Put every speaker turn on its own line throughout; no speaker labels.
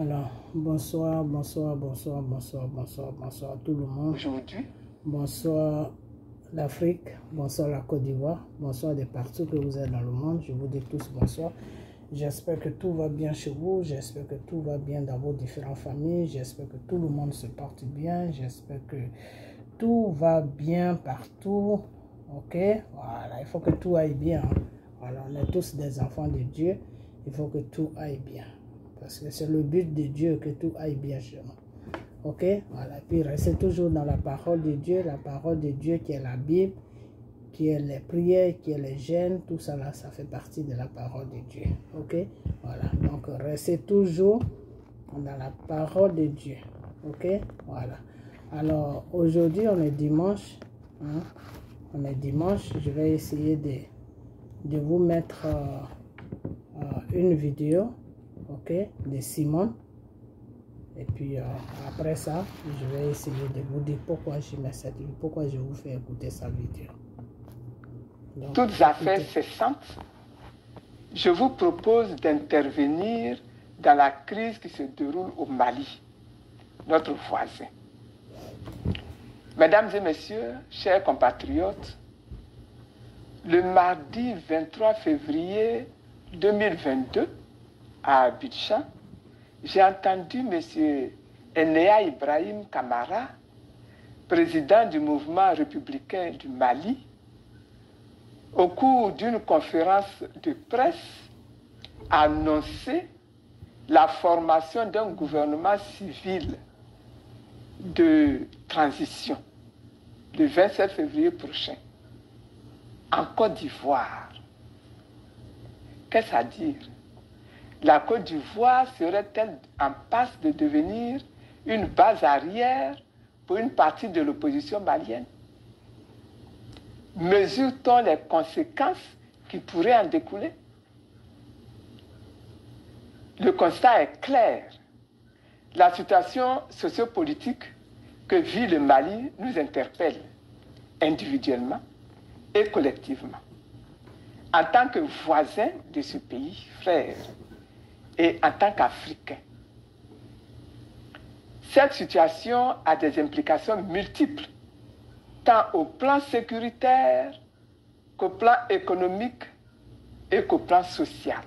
Alors, bonsoir à tout le monde.
Aujourd'hui,
bonsoir l'Afrique, bonsoir la Côte d'Ivoire, bonsoir de partout que vous êtes dans le monde. Je vous dis tous bonsoir. J'espère que tout va bien chez vous, j'espère que tout va bien dans vos différentes familles, j'espère que tout le monde se porte bien, j'espère que tout va bien partout. Ok, voilà, il faut que tout aille bien. Voilà, on est tous des enfants de Dieu, il faut que tout aille bien. Parce que c'est le but de Dieu que tout aille bien chez nous. Ok, voilà. Puis restez toujours dans la parole de Dieu qui est la Bible, qui est les prières, qui est les jeûnes, tout ça là, ça fait partie de la parole de Dieu. Ok, voilà. Donc restez toujours dans la parole de Dieu. Ok, voilà. Alors aujourd'hui on est dimanche. Hein? On est dimanche. Je vais essayer de vous mettre une vidéo. Ok, de Simone. Et puis après ça, je vais essayer de vous dire pourquoi je mets cette vidéo, pourquoi je vous fais écouter sa vidéo. Donc,
toutes affaires cessantes, je vous propose d'intervenir dans la crise qui se déroule au Mali, notre voisin. Mesdames et messieurs, chers compatriotes, le mardi 23 février 2022, à Abidjan, j'ai entendu M. Enea Ibrahim Kamara, président du mouvement républicain du Mali, au cours d'une conférence de presse, annoncer la formation d'un gouvernement civil de transition le 27 février prochain en Côte d'Ivoire. Qu'est-ce à dire? La Côte d'Ivoire serait-elle en passe de devenir une base arrière pour une partie de l'opposition malienne? Mesure-t-on les conséquences qui pourraient en découler? Le constat est clair. La situation sociopolitique que vit le Mali nous interpelle individuellement et collectivement. En tant que voisin de ce pays, frère, et en tant qu'Africain. Cette situation a des implications multiples, tant au plan sécuritaire qu'au plan économique et qu'au plan social.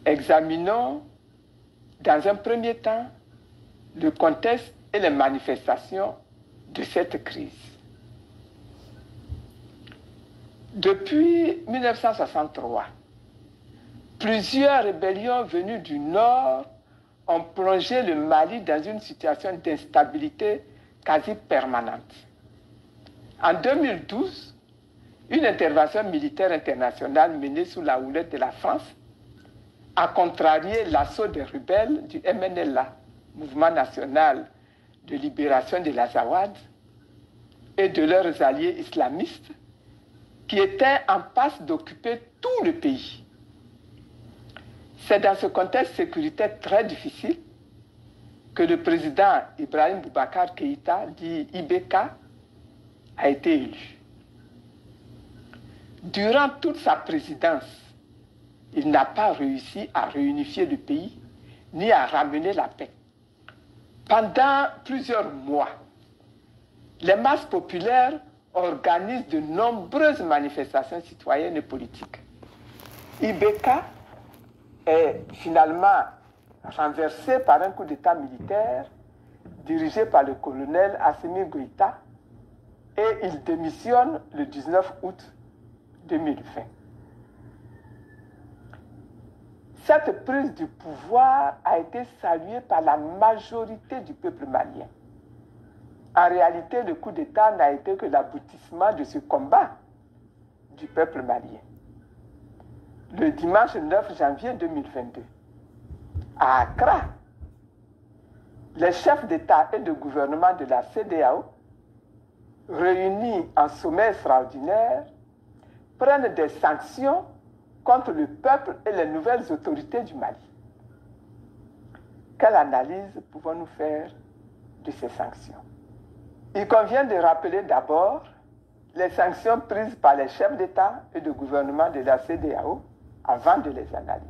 Examinons dans un premier temps le contexte et les manifestations de cette crise. Depuis 1963, plusieurs rébellions venues du Nord ont plongé le Mali dans une situation d'instabilité quasi permanente. En 2012, une intervention militaire internationale menée sous la houlette de la France a contrarié l'assaut des rebelles du MNLA, Mouvement national de libération de l'Azawad, et de leurs alliés islamistes, qui étaient en passe d'occuper tout le pays. C'est dans ce contexte sécuritaire très difficile que le président Ibrahim Boubacar Keïta, dit IBK, a été élu. Durant toute sa présidence, il n'a pas réussi à réunifier le pays ni à ramener la paix. Pendant plusieurs mois, les masses populaires organisent de nombreuses manifestations citoyennes et politiques. IBK est finalement renversé par un coup d'État militaire dirigé par le colonel Assimi Goïta et il démissionne le 19 août 2020. Cette prise du pouvoir a été saluée par la majorité du peuple malien. En réalité, le coup d'État n'a été que l'aboutissement de ce combat du peuple malien. Le dimanche 9 janvier 2022, à Accra, les chefs d'État et de gouvernement de la CEDEAO, réunis en sommet extraordinaire, prennent des sanctions contre le peuple et les nouvelles autorités du Mali. Quelle analyse pouvons-nous faire de ces sanctions? Il convient de rappeler d'abord les sanctions prises par les chefs d'État et de gouvernement de la CEDEAO avant de les analyser.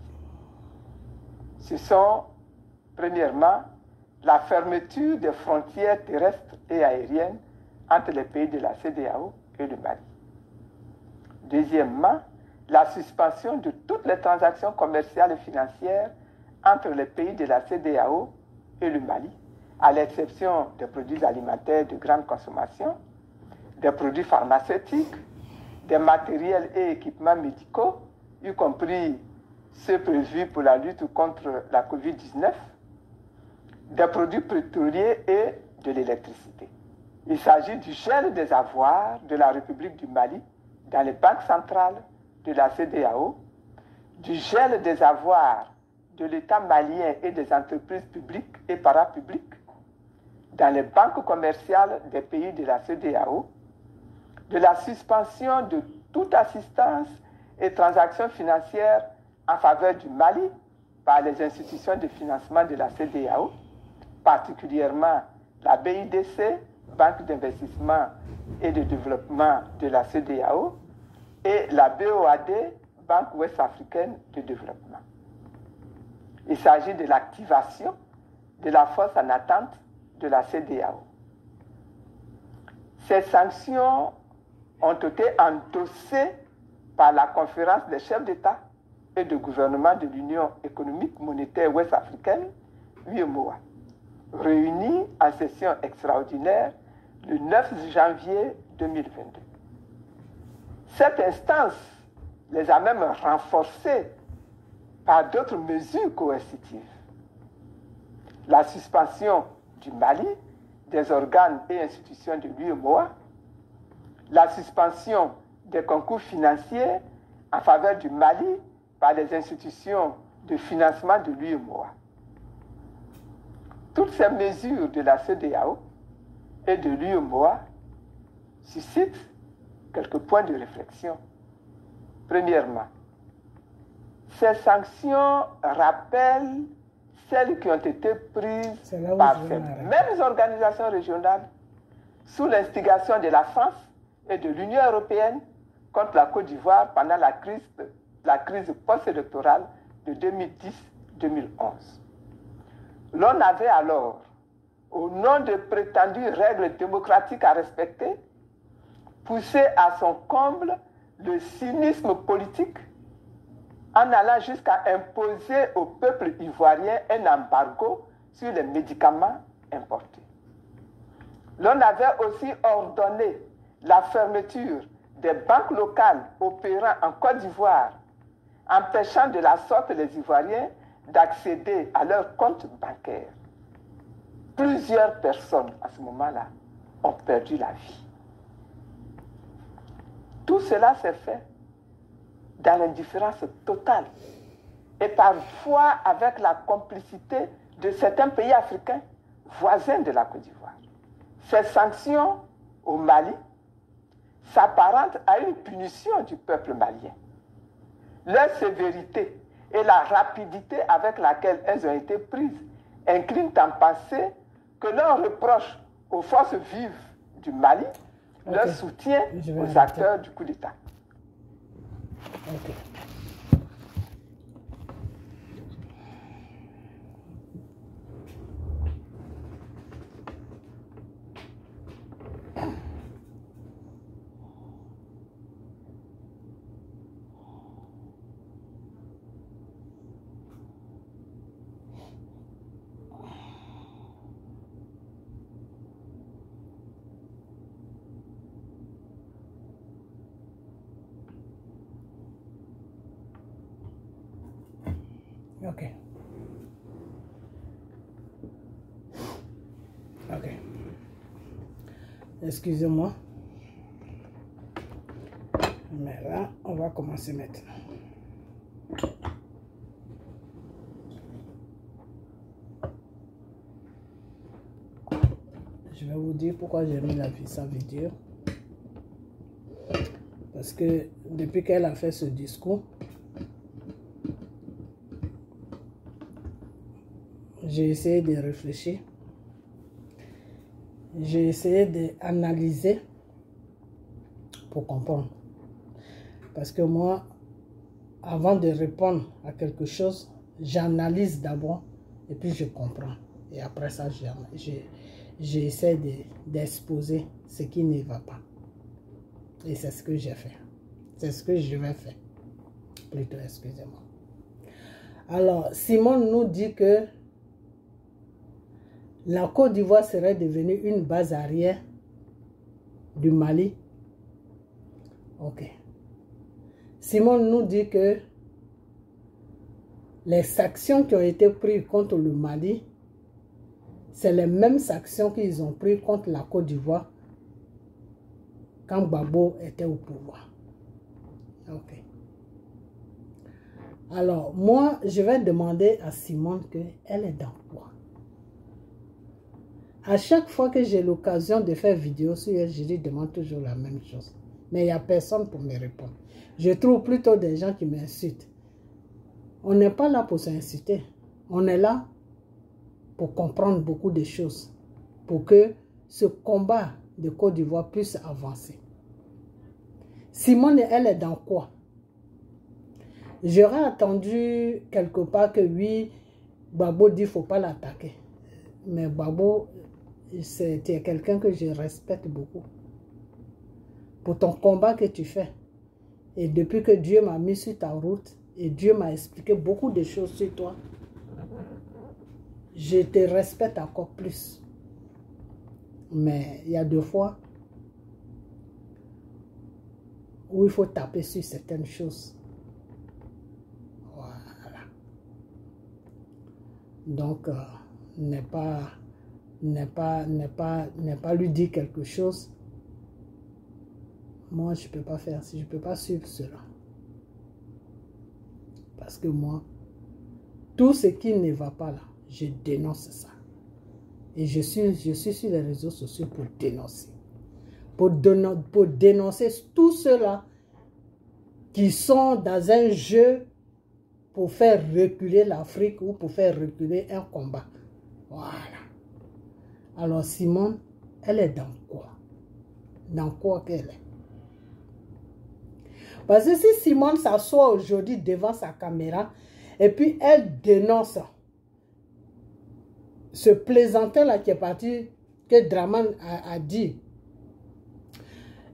Ce sont, premièrement, la fermeture des frontières terrestres et aériennes entre les pays de la CEDEAO et le Mali. Deuxièmement, la suspension de toutes les transactions commerciales et financières entre les pays de la CEDEAO et le Mali, à l'exception des produits alimentaires de grande consommation, des produits pharmaceutiques, des matériels et équipements médicaux, y compris ceux prévus pour la lutte contre la COVID-19, des produits pétroliers et de l'électricité. Il s'agit du gel des avoirs de la République du Mali dans les banques centrales de la CEDEAO, du gel des avoirs de l'État malien et des entreprises publiques et parapubliques dans les banques commerciales des pays de la CEDEAO, de la suspension de toute assistance et transactions financières en faveur du Mali par les institutions de financement de la CEDEAO, particulièrement la BIDC, Banque d'investissement et de développement de la CEDEAO, et la BOAD, Banque ouest-africaine de développement. Il s'agit de l'activation de la force en attente de la CEDEAO. Ces sanctions ont été endossées par la conférence des chefs d'État et de gouvernement de l'Union économique monétaire ouest-africaine, UEMOA, réunie en session extraordinaire le 9 janvier 2022. Cette instance les a même renforcées par d'autres mesures coercitives. La suspension du Mali, des organes et institutions de l'UEMOA, la suspension des concours financiers en faveur du Mali par les institutions de financement de l'UEMOA. Toutes ces mesures de la CEDEAO et de l'UEMOA suscitent quelques points de réflexion. Premièrement, ces sanctions rappellent celles qui ont été prises par ces mêmes organisations régionales sous l'instigation de la France et de l'Union européenne contre la Côte d'Ivoire pendant la crise post-électorale de 2010-2011. L'on avait alors, au nom de prétendues règles démocratiques à respecter, poussé à son comble le cynisme politique en allant jusqu'à imposer au peuple ivoirien un embargo sur les médicaments importés. L'on avait aussi ordonné la fermeture des banques locales opérant en Côte d'Ivoire, empêchant de la sorte les Ivoiriens d'accéder à leurs comptes bancaires. Plusieurs personnes à ce moment-là ont perdu la vie. Tout cela s'est fait dans l'indifférence totale et parfois avec la complicité de certains pays africains voisins de la Côte d'Ivoire. Ces sanctions au Mali s'apparentent à une punition du peuple malien. Leur sévérité et la rapidité avec laquelle elles ont été prises inclinent à penser que l'on reproche aux forces vives du Mali leur soutien aux acteurs du coup d'État.
Ok. Excusez-moi. Mais là, on va commencer maintenant. Je vais vous dire pourquoi j'ai mis sa vidéo. Parce que depuis qu'elle a fait ce discours, j'ai essayé de réfléchir. J'ai essayé d'analyser pour comprendre. Parce que moi, avant de répondre à quelque chose, j'analyse d'abord et puis je comprends. Et après ça, j'essaie d'exposer ce qui ne va pas. Et c'est ce que j'ai fait. C'est ce que je vais faire. Plutôt, excusez-moi. Alors, Simone nous dit que la Côte d'Ivoire serait devenue une base arrière du Mali. Ok. Simone nous dit que les sanctions qui ont été prises contre le Mali, c'est les mêmes sanctions qu'ils ont prises contre la Côte d'Ivoire quand Gbagbo était au pouvoir. Ok. Alors, moi, je vais demander à Simone qu'elle est dans quoi. À chaque fois que j'ai l'occasion de faire vidéo sur elle, je lui demande toujours la même chose. Mais il n'y a personne pour me répondre. Je trouve plutôt des gens qui m'insultent. On n'est pas là pour s'insulter. On est là pour comprendre beaucoup de choses. Pour que ce combat de Côte d'Ivoire puisse avancer. Simone, elle est dans quoi? J'aurais attendu quelque part que oui, Gbagbo dit qu'il ne faut pas l'attaquer. Mais Gbagbo, c'est quelqu'un que je respecte beaucoup. Pour ton combat que tu fais. Et depuis que Dieu m'a mis sur ta route, et Dieu m'a expliqué beaucoup de choses sur toi, je te respecte encore plus. Mais il y a deux fois où il faut taper sur certaines choses. Voilà. Donc, n'est pas lui dire quelque chose. Moi, je ne peux pas faire ça. Je ne peux pas suivre cela. Parce que moi, tout ce qui ne va pas là, je dénonce ça. Et je suis sur les réseaux sociaux pour dénoncer. Pour dénoncer tous ceux-là qui sont dans un jeu pour faire reculer l'Afrique ou pour faire reculer un combat. Voilà. Alors Simone, elle est dans quoi? Dans quoi qu'elle est? Parce que si Simone s'assoit aujourd'hui devant sa caméra et puis elle dénonce ce plaisantin-là qui est parti, que Draman a dit,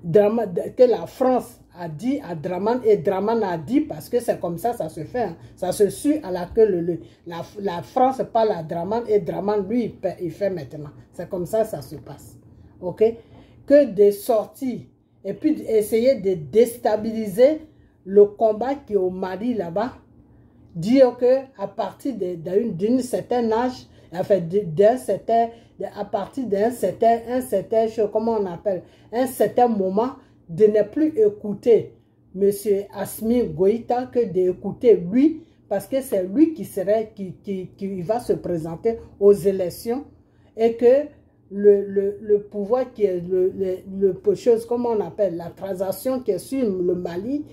que la France a dit à Draman, et Draman a dit, parce que c'est comme ça, ça se fait, hein, ça se suit à la queue leu. La France parle à Draman et Draman, lui, il fait maintenant. C'est comme ça, ça se passe. Ok? Que de sortir et puis essayer de déstabiliser le combat qui est au Mali là-bas, dire que à partir d'un certain âge, enfin à partir d'un certain comment on appelle, un certain moment, de ne plus écouter M. Assimi Goïta que d'écouter lui, parce que c'est lui qui va se présenter aux élections et que le pouvoir qui est chose, comment on appelle, la transaction qui est sur le Mali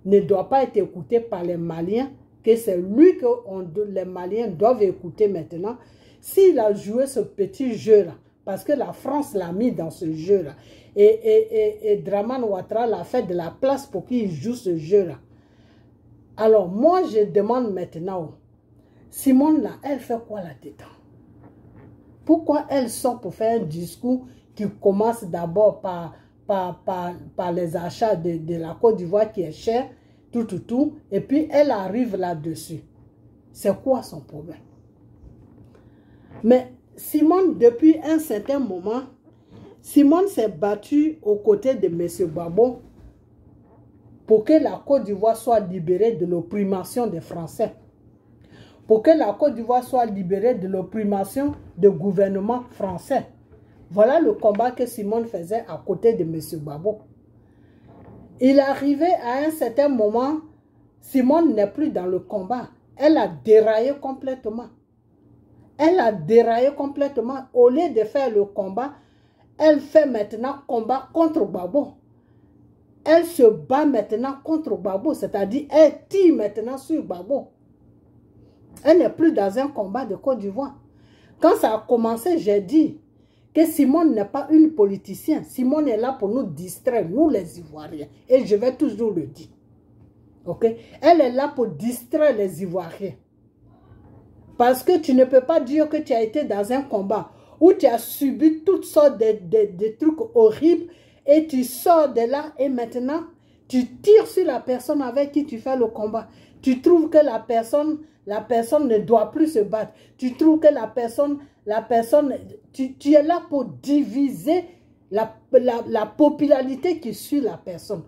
ne doit pas être écoutée par les Maliens, que c'est lui que les Maliens doivent écouter maintenant. S'il a joué ce petit jeu-là, parce que la France l'a mis dans ce jeu-là, et Draman Ouattara l'a fait de la place pour qu'il joue ce jeu-là. Alors moi je demande maintenant, Simone là, elle fait quoi là-dedans? Pourquoi elle sort pour faire un discours qui commence d'abord par les achats de la Côte d'Ivoire qui est cher, tout, et puis elle arrive là-dessus? C'est quoi son problème? Mais Simone, depuis un certain moment, Simone s'est battue aux côtés de M. Gbagbo pour que la Côte d'Ivoire soit libérée de l'opprimation des Français. Pour que la Côte d'Ivoire soit libérée de l'opprimation du gouvernement français. Voilà le combat que Simone faisait à côté de M. Gbagbo. Il arrivait à un certain moment, Simone n'est plus dans le combat. Elle a déraillé complètement. Elle a déraillé complètement. Au lieu de faire le combat, elle fait maintenant combat contre Gbagbo. Elle se bat maintenant contre Gbagbo, c'est-à-dire elle tire maintenant sur Gbagbo. Elle n'est plus dans un combat de Côte d'Ivoire. Quand ça a commencé, j'ai dit que Simone n'est pas une politicienne. Simone est là pour nous distraire, nous les Ivoiriens. Et je vais toujours le dire. Ok? Elle est là pour distraire les Ivoiriens. Parce que tu ne peux pas dire que tu as été dans un combat où tu as subi toutes sortes de trucs horribles et tu sors de là et maintenant tu tires sur la personne avec qui tu fais le combat. Tu trouves que la personne ne doit plus se battre. Tu trouves que la personne, tu es là pour diviser la popularité qui suit la personne.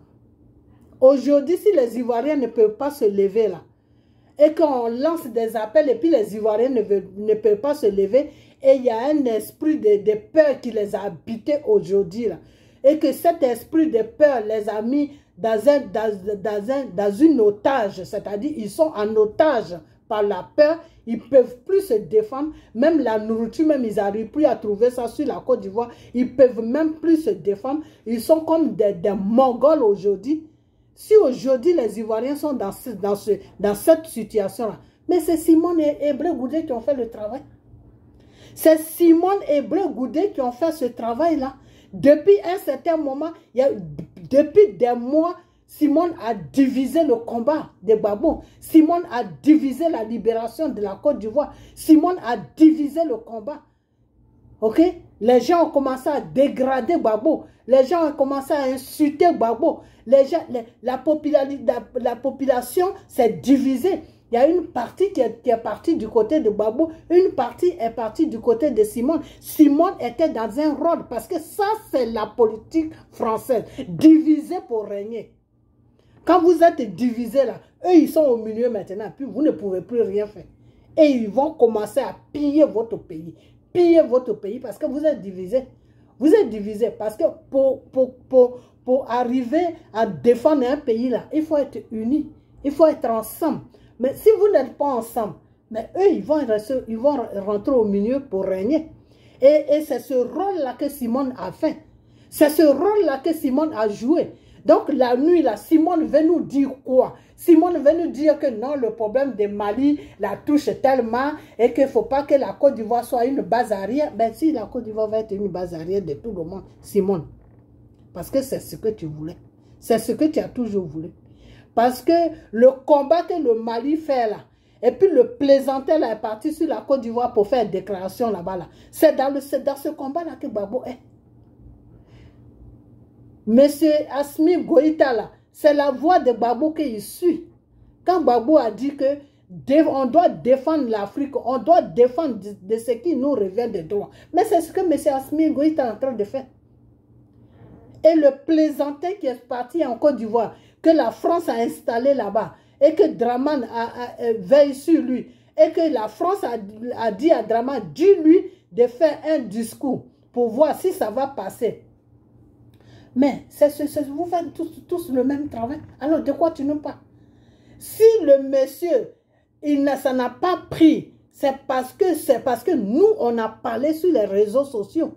Aujourd'hui, si les Ivoiriens ne peuvent pas se lever là, et qu'on lance des appels et puis les Ivoiriens ne peuvent pas se lever, et il y a un esprit de peur qui les a habités aujourd'hui là, et que cet esprit de peur les a mis dans une otage, c'est-à-dire ils sont en otage par la peur, ils ne peuvent plus se défendre, même la nourriture, même ils n'arrivent plus à trouver ça sur la Côte d'Ivoire, ils ne peuvent même plus se défendre, ils sont comme des Mongols aujourd'hui. Si aujourd'hui les Ivoiriens sont dans cette situation-là, mais c'est Simone et Hébreu Goudet qui ont fait le travail. C'est Simone et Hébreu Goudet qui ont fait ce travail-là. Depuis un certain moment, depuis des mois, Simone a divisé le combat de Gbagbo. Simone a divisé la libération de la Côte d'Ivoire. Simone a divisé le combat. Ok? Les gens ont commencé à dégrader Gbagbo. Les gens ont commencé à insulter Gbagbo. La population s'est divisée. Il y a une partie qui est partie du côté de Gbagbo, une partie est partie du côté de Simone. Simone était dans un rôle, parce que ça, c'est la politique française. Diviser pour régner. Quand vous êtes divisés là, eux, ils sont au milieu maintenant, puis vous ne pouvez plus rien faire. Et ils vont commencer à piller votre pays. Piller votre pays parce que vous êtes divisés. Vous êtes divisés parce que pour arriver à défendre un pays là, il faut être unis. Il faut être ensemble. Mais si vous n'êtes pas ensemble, mais eux, ils vont rentrer au milieu pour régner. Et c'est ce rôle-là que Simone a fait. C'est ce rôle-là que Simone a joué. Donc la nuit, là, Simone veut nous dire quoi? Simone veut nous dire que non, le problème de Mali la touche tellement et qu'il ne faut pas que la Côte d'Ivoire soit une base arrière. Ben si, la Côte d'Ivoire va être une base arrière de tout le monde, Simone. Parce que c'est ce que tu voulais. C'est ce que tu as toujours voulu. Parce que le combat que le Mali fait là, et puis le plaisantin là est parti sur la Côte d'Ivoire pour faire une déclaration là-bas. Là. C'est dans ce combat-là que Gbagbo est. Monsieur Assimi Goïta là, c'est la voix de Gbagbo qu'il suit. Quand Gbagbo a dit que on doit défendre l'Afrique, on doit défendre de ce qui nous revient de droit. Mais c'est ce que M. Assimi Goïta est en train de faire. Et le plaisantin qui est parti en Côte d'Ivoire, que la France a installé là-bas, et que Dramane veille sur lui, et que la France a dit à Dramane, dis-lui de faire un discours pour voir si ça va passer. Mais vous faites tous le même travail. Alors de quoi tu nous parles? Si le monsieur, ça n'a pas pris, c'est parce que nous, on a parlé sur les réseaux sociaux.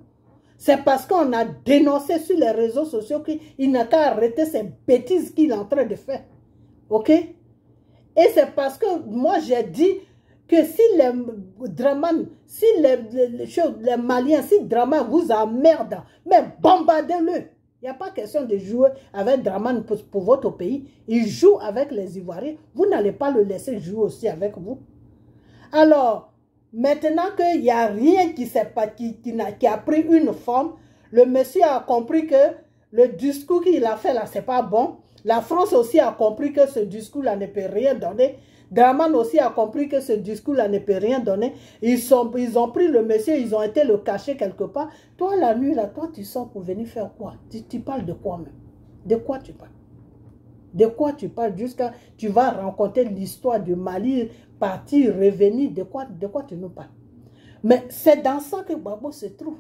C'est parce qu'on a dénoncé sur les réseaux sociaux qu'il n'a qu'à arrêter ces bêtises qu'il est en train de faire. Ok? Et c'est parce que moi j'ai dit que si les Dramane, si les Maliens, si Dramane vous emmerde, mais bombardez-le. Il n'y a pas question de jouer avec Dramane pour votre pays. Il joue avec les Ivoiriens. Vous n'allez pas le laisser jouer aussi avec vous. Alors, maintenant qu'il n'y a rien qui a pris une forme, le monsieur a compris que le discours qu'il a fait là, ce n'est pas bon. La France aussi a compris que ce discours-là ne peut rien donner. Dramane aussi a compris que ce discours-là ne peut rien donner. Ils ont pris le monsieur, ils ont été le cacher quelque part. Toi, la nuit, là, toi, tu sors pour venir faire quoi? Tu parles de quoi même? De quoi tu parles? De quoi tu parles jusqu'à tu vas rencontrer l'histoire du Mali, partir, revenir. De quoi tu nous parles? Mais c'est dans ça que Gbagbo se trouve.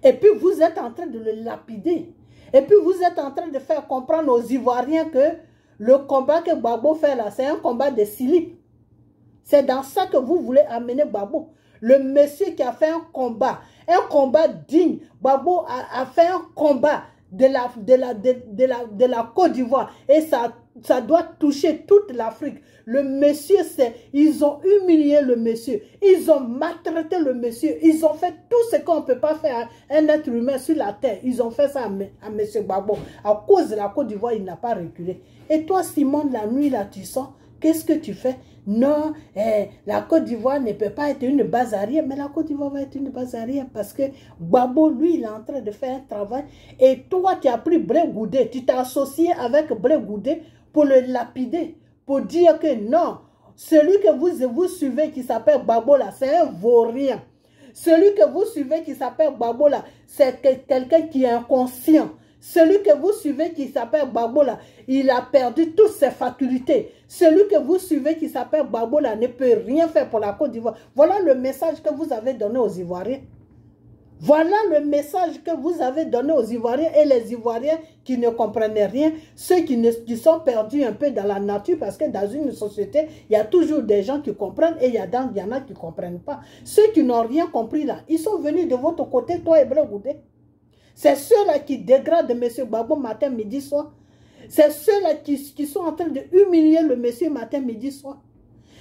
Et puis vous êtes en train de le lapider. Et puis vous êtes en train de faire comprendre aux Ivoiriens que le combat que Gbagbo fait là, c'est un combat de slip. C'est dans ça que vous voulez amener Gbagbo. Le monsieur qui a fait un combat digne. Gbagbo a fait un combat de la Côte d'Ivoire. Et ça doit toucher toute l'Afrique. Le monsieur, ils ont humilié le monsieur. Ils ont maltraité le monsieur. Ils ont fait tout ce qu'on ne peut pas faire à un être humain sur la terre. Ils ont fait ça à monsieur Gbagbo. À cause de la Côte d'Ivoire, il n'a pas reculé. Et toi, Simone, la nuit, là, tu sors, qu'est-ce que tu fais? Non, la Côte d'Ivoire ne peut pas être une base arrière, mais la Côte d'Ivoire va être une base arrière parce que Gbagbo, lui, il est en train de faire un travail. Et toi, tu as pris Blé Goudé, tu t'es associé avec Blé Goudé pour le lapider, pour dire que non, celui que vous suivez qui s'appelle Gbagbo là, c'est un vaurien. Celui que vous suivez qui s'appelle Gbagbo là, c'est quelqu'un qui est inconscient. Celui que vous suivez qui s'appelle Gbagbo là, il a perdu toutes ses facultés. Celui que vous suivez qui s'appelle Gbagbo là ne peut rien faire pour la Côte d'Ivoire. Voilà le message que vous avez donné aux Ivoiriens. Voilà le message que vous avez donné aux Ivoiriens et les Ivoiriens qui ne comprenaient rien, ceux qui sont perdus un peu dans la nature parce que dans une société, il y a toujours des gens qui comprennent et il y en a qui ne comprennent pas. Ceux qui n'ont rien compris là, ils sont venus de votre côté, toi et Blé Goudé. C'est ceux-là qui dégradent M. Gbagbo matin, midi, soir. C'est ceux-là qui sont en train de humilier le monsieur matin, midi, soir.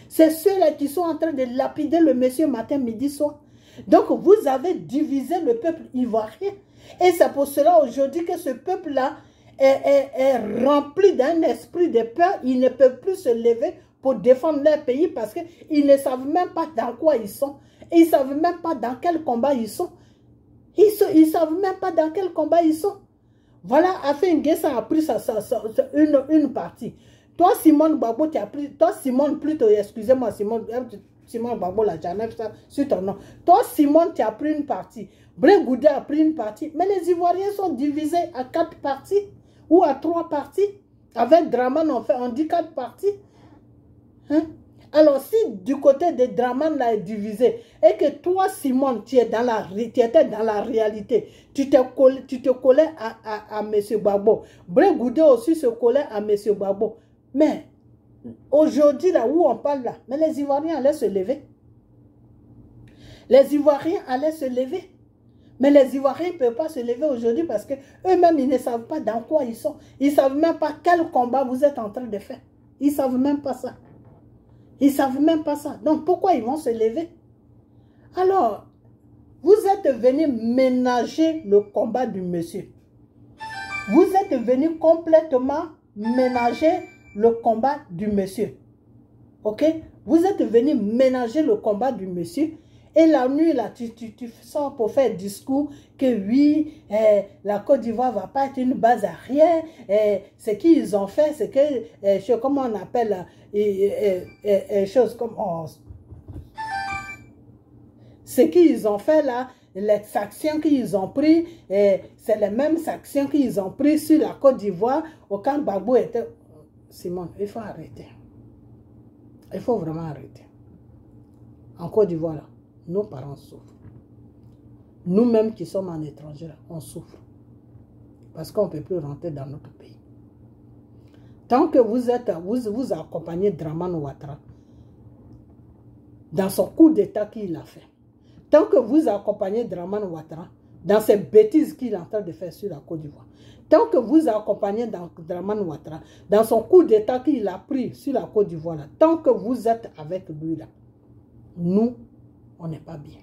C'est ceux-là qui sont en train de lapider le monsieur matin, midi, soir. Donc, vous avez divisé le peuple ivoirien. Et c'est pour cela aujourd'hui que ce peuple-là est rempli d'un esprit de peur. Ils ne peuvent plus se lever pour défendre leur pays parce qu'ils ne savent même pas dans quoi ils sont. Et ils ne savent même pas dans quel combat ils sont. Ils ne savent même pas dans quel combat ils sont. Voilà, Afin N'Guessan a pris une partie. Toi, Simone Gbagbo, tu as pris... Toi, Simone, plutôt, excusez-moi, Simone Gbagbo, la Janef, ça, sur ton nom. Toi, Simone, tu as pris une partie. Blé Goudé a pris une partie. Mais les Ivoiriens sont divisés à 4 parties ou à 3 parties. Avec Draman, on dit 4 parties. Hein? Alors, si du côté de Draman là est divisé et que toi, Simone, tu étais dans la réalité, tu te collais à M. Gbagbo. Blé Goudé aussi se collait à M. Gbagbo. Mais aujourd'hui, là où on parle là, mais les Ivoiriens allaient se lever. Les Ivoiriens allaient se lever. Mais les Ivoiriens ne peuvent pas se lever aujourd'hui parce qu'eux-mêmes, ils ne savent pas dans quoi ils sont. Ils ne savent même pas quel combat vous êtes en train de faire. Ils ne savent même pas ça. Ils ne savent même pas ça. Donc, pourquoi ils vont se lever? Alors, vous êtes venus ménager le combat du monsieur. Vous êtes venus complètement ménager le combat du monsieur. Ok? Vous êtes venus ménager le combat du monsieur. Et la nuit, là, tu sors pour faire discours que oui, la Côte d'Ivoire ne va pas être une base arrière. Ce qu'ils ont fait, c'est que, comment on appelle, choses comme... ce qu'ils ont fait là, les actions qu'ils ont prises, c'est les mêmes actions qu'ils ont prises sur la Côte d'Ivoire au quand Gbagbo était... Simone, il faut arrêter. Il faut vraiment arrêter. En Côte d'Ivoire, là, nos parents souffrent. Nous-mêmes qui sommes en étranger, là, on souffre. Parce qu'on ne peut plus rentrer dans notre pays. Tant que vous accompagnez Draman Ouattara dans son coup d'État qu'il a fait, tant que vous accompagnez Draman Ouattara dans ces bêtises qu'il est en train de faire sur la Côte d'Ivoire, tant que vous accompagnez Draman Ouattara dans son coup d'État qu'il a pris sur la Côte d'Ivoire, tant que vous êtes avec lui là, nous, on n'est pas bien.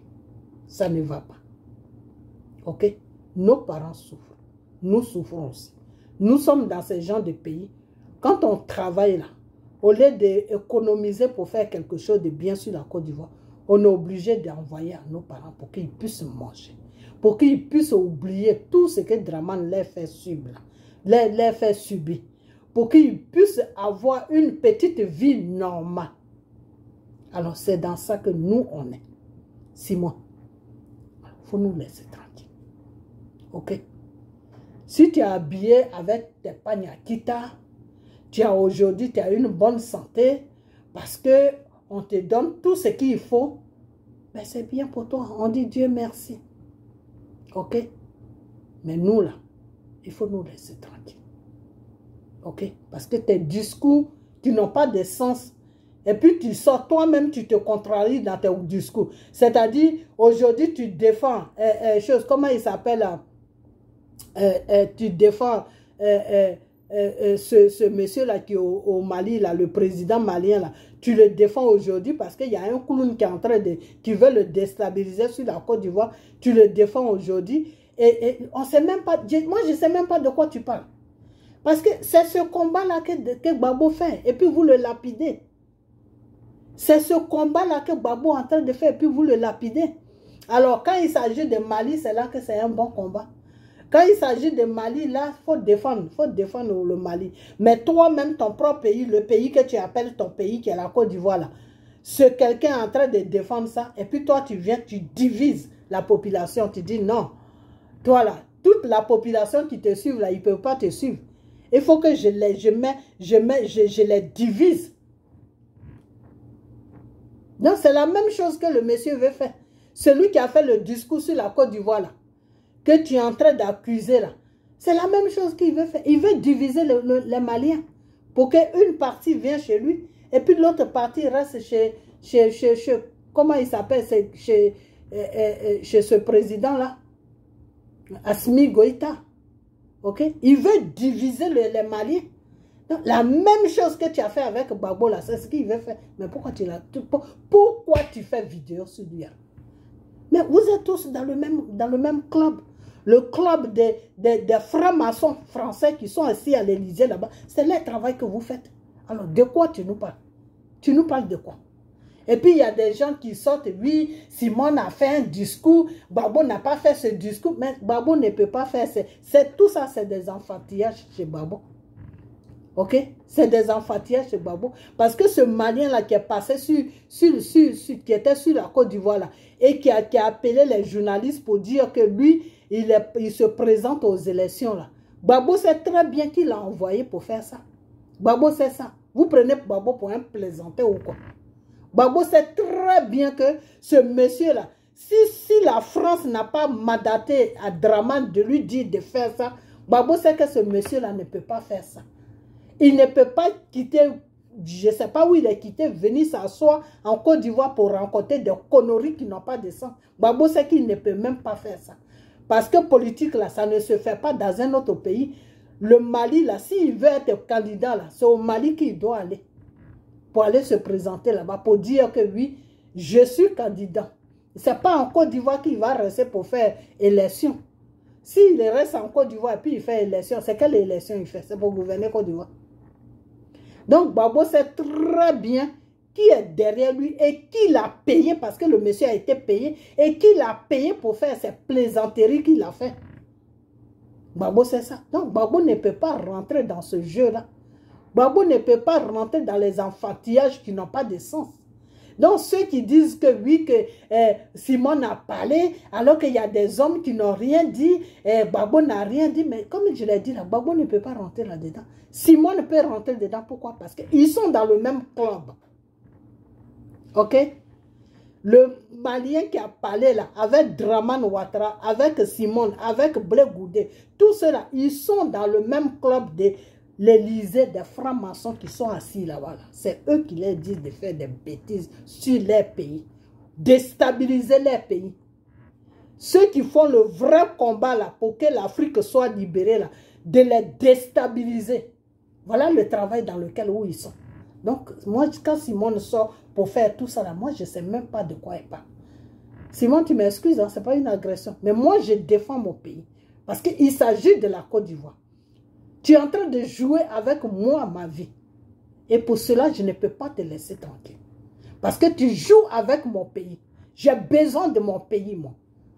Ça ne va pas. Ok? Nos parents souffrent. Nous souffrons aussi. Nous sommes dans ce genre de pays. Quand on travaille là, au lieu d'économiser pour faire quelque chose de bien sur la Côte d'Ivoire, on est obligé d'envoyer à nos parents pour qu'ils puissent manger. Pour qu'ils puissent oublier tout ce que Draman leur fait subir. Leur fait subir. Pour qu'ils puissent avoir une petite vie normale. Alors c'est dans ça que nous on est. Simon, il faut nous laisser tranquilles. Ok? Si tu es habillé avec tes pagnakita, tu as aujourd'hui, tu as une bonne santé, parce que on te donne tout ce qu'il faut, ben c'est bien pour toi. On dit Dieu merci. Ok? Mais nous là, il faut nous laisser tranquilles. Ok? Parce que tes discours, qui n'ont pas de sens. Et puis tu sors toi-même, tu te contraries dans tes discours. C'est-à-dire, aujourd'hui, tu défends comment il s'appelle, tu défends ce monsieur-là qui est au Mali, là, le président malien, là, tu le défends aujourd'hui parce qu'il y a un clown qui est en train qui veut le déstabiliser sur la Côte d'Ivoire. Tu le défends aujourd'hui. Et on sait même pas, moi je ne sais même pas de quoi tu parles. Parce que c'est ce combat-là que Gbagbo fait. Et puis vous le lapidez. C'est ce combat-là que Gbagbo est en train de faire et puis vous le lapidez. Alors, quand il s'agit de Mali, c'est là que c'est un bon combat. Quand il s'agit de Mali, là, il faut défendre le Mali. Mais toi-même, ton propre pays, le pays que tu appelles ton pays, qui est la Côte d'Ivoire, là, c'est quelqu'un en train de défendre ça, et puis toi, tu viens, tu divises la population, tu dis non. Toi, là, toute la population qui te suit, là, ils ne peuvent pas te suivre. Il faut que je les divise. Donc, c'est la même chose que le monsieur veut faire. Celui qui a fait le discours sur la Côte d'Ivoire, là, que tu es en train d'accuser, là, c'est la même chose qu'il veut faire. Il veut diviser les Maliens pour qu'une partie vienne chez lui et puis l'autre partie reste chez comment il s'appelle, chez ce président-là, Assimi Goïta. Ok? Il veut diviser les Maliens. Donc, la même chose que tu as fait avec Gbagbo, là, c'est ce qu'il veut faire. Mais pourquoi tu fais vidéo sur lui? Mais vous êtes tous dans le même club. Le club des francs-maçons français qui sont assis à l'Élysée là-bas. C'est le travail que vous faites. Alors, de quoi tu nous parles? Tu nous parles de quoi? Et puis, il y a des gens qui sortent, oui, Simone a fait un discours, Gbagbo n'a pas fait ce discours, mais Gbagbo ne peut pas faire tout ça, c'est des enfantillages chez Gbagbo. Ok? C'est des enfantillages chez Gbagbo. Parce que ce Malien-là qui est passé qui était sur la Côte d'Ivoire, là, et qui a appelé les journalistes pour dire que lui, il se présente aux élections, là. Gbagbo sait très bien qu'il l'a envoyé pour faire ça. Gbagbo sait ça. Vous prenez Gbagbo pour un plaisanteur ou quoi? Gbagbo sait très bien que ce monsieur-là, si la France n'a pas mandaté à Dramane de lui dire de faire ça, Gbagbo sait que ce monsieur-là ne peut pas faire ça. Il ne peut pas quitter, je ne sais pas où il est quitté, venir s'asseoir en Côte d'Ivoire pour rencontrer des conneries qui n'ont pas de sens. Gbagbo sait qu'il ne peut même pas faire ça. Parce que politique, là, ça ne se fait pas dans un autre pays. Le Mali, là, s'il veut être candidat, là, c'est au Mali qu'il doit aller. Pour aller se présenter là-bas, pour dire que oui, je suis candidat. Ce n'est pas en Côte d'Ivoire qu'il va rester pour faire élection. S'il reste en Côte d'Ivoire et puis il fait élection, c'est quelle élection il fait? C'est pour gouverner Côte d'Ivoire. Donc, Gbagbo sait très bien qui est derrière lui et qui l'a payé parce que le monsieur a été payé et qui l'a payé pour faire ces plaisanteries qu'il a fait. Gbagbo sait ça. Donc, Gbagbo ne peut pas rentrer dans ce jeu-là. Gbagbo ne peut pas rentrer dans les enfantillages qui n'ont pas de sens. Donc, ceux qui disent que oui, que Simone a parlé, alors qu'il y a des hommes qui n'ont rien dit, Gbagbo n'a rien dit, mais comme je l'ai dit, là, Gbagbo ne peut pas rentrer là-dedans. Simone peut rentrer dedans. Pourquoi? Parce qu'ils sont dans le même club. Ok? Le Malien qui a parlé là, avec Dramane Ouattara, avec Simone, avec Blé Goudé, tout cela, ils sont dans le même club de l'Élysée, des francs-maçons qui sont assis là-bas. Là. C'est eux qui leur disent de faire des bêtises sur leur pays. Déstabiliser leur pays. Ceux qui font le vrai combat là, pour que l'Afrique soit libérée là, de les déstabiliser. Voilà le travail dans lequel ils sont. Donc, moi, quand Simone sort pour faire tout ça là, moi, je ne sais même pas de quoi elle parle. Simone, tu m'excuses, hein, ce n'est pas une agression. Mais moi, je défends mon pays. Parce qu'il s'agit de la Côte d'Ivoire. Tu es en train de jouer avec moi, ma vie. Et pour cela, je ne peux pas te laisser tranquille. Parce que tu joues avec mon pays. J'ai besoin de mon pays, moi.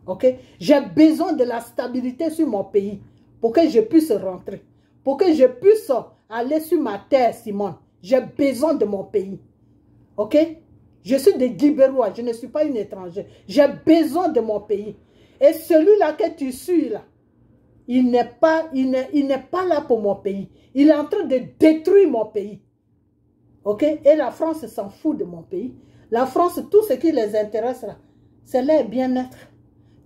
Ok? J'ai besoin de la stabilité sur mon pays. Pour que je puisse rentrer. Pour que je puisse aller sur ma terre, Simone. J'ai besoin de mon pays. Ok? Je suis des Guibérois. Je ne suis pas une étrangère. J'ai besoin de mon pays. Et celui-là que tu suis, là, il n'est pas là pour mon pays. Il est en train de détruire mon pays. Ok? Et la France s'en fout de mon pays. La France, tout ce qui les intéresse là, c'est leur bien-être.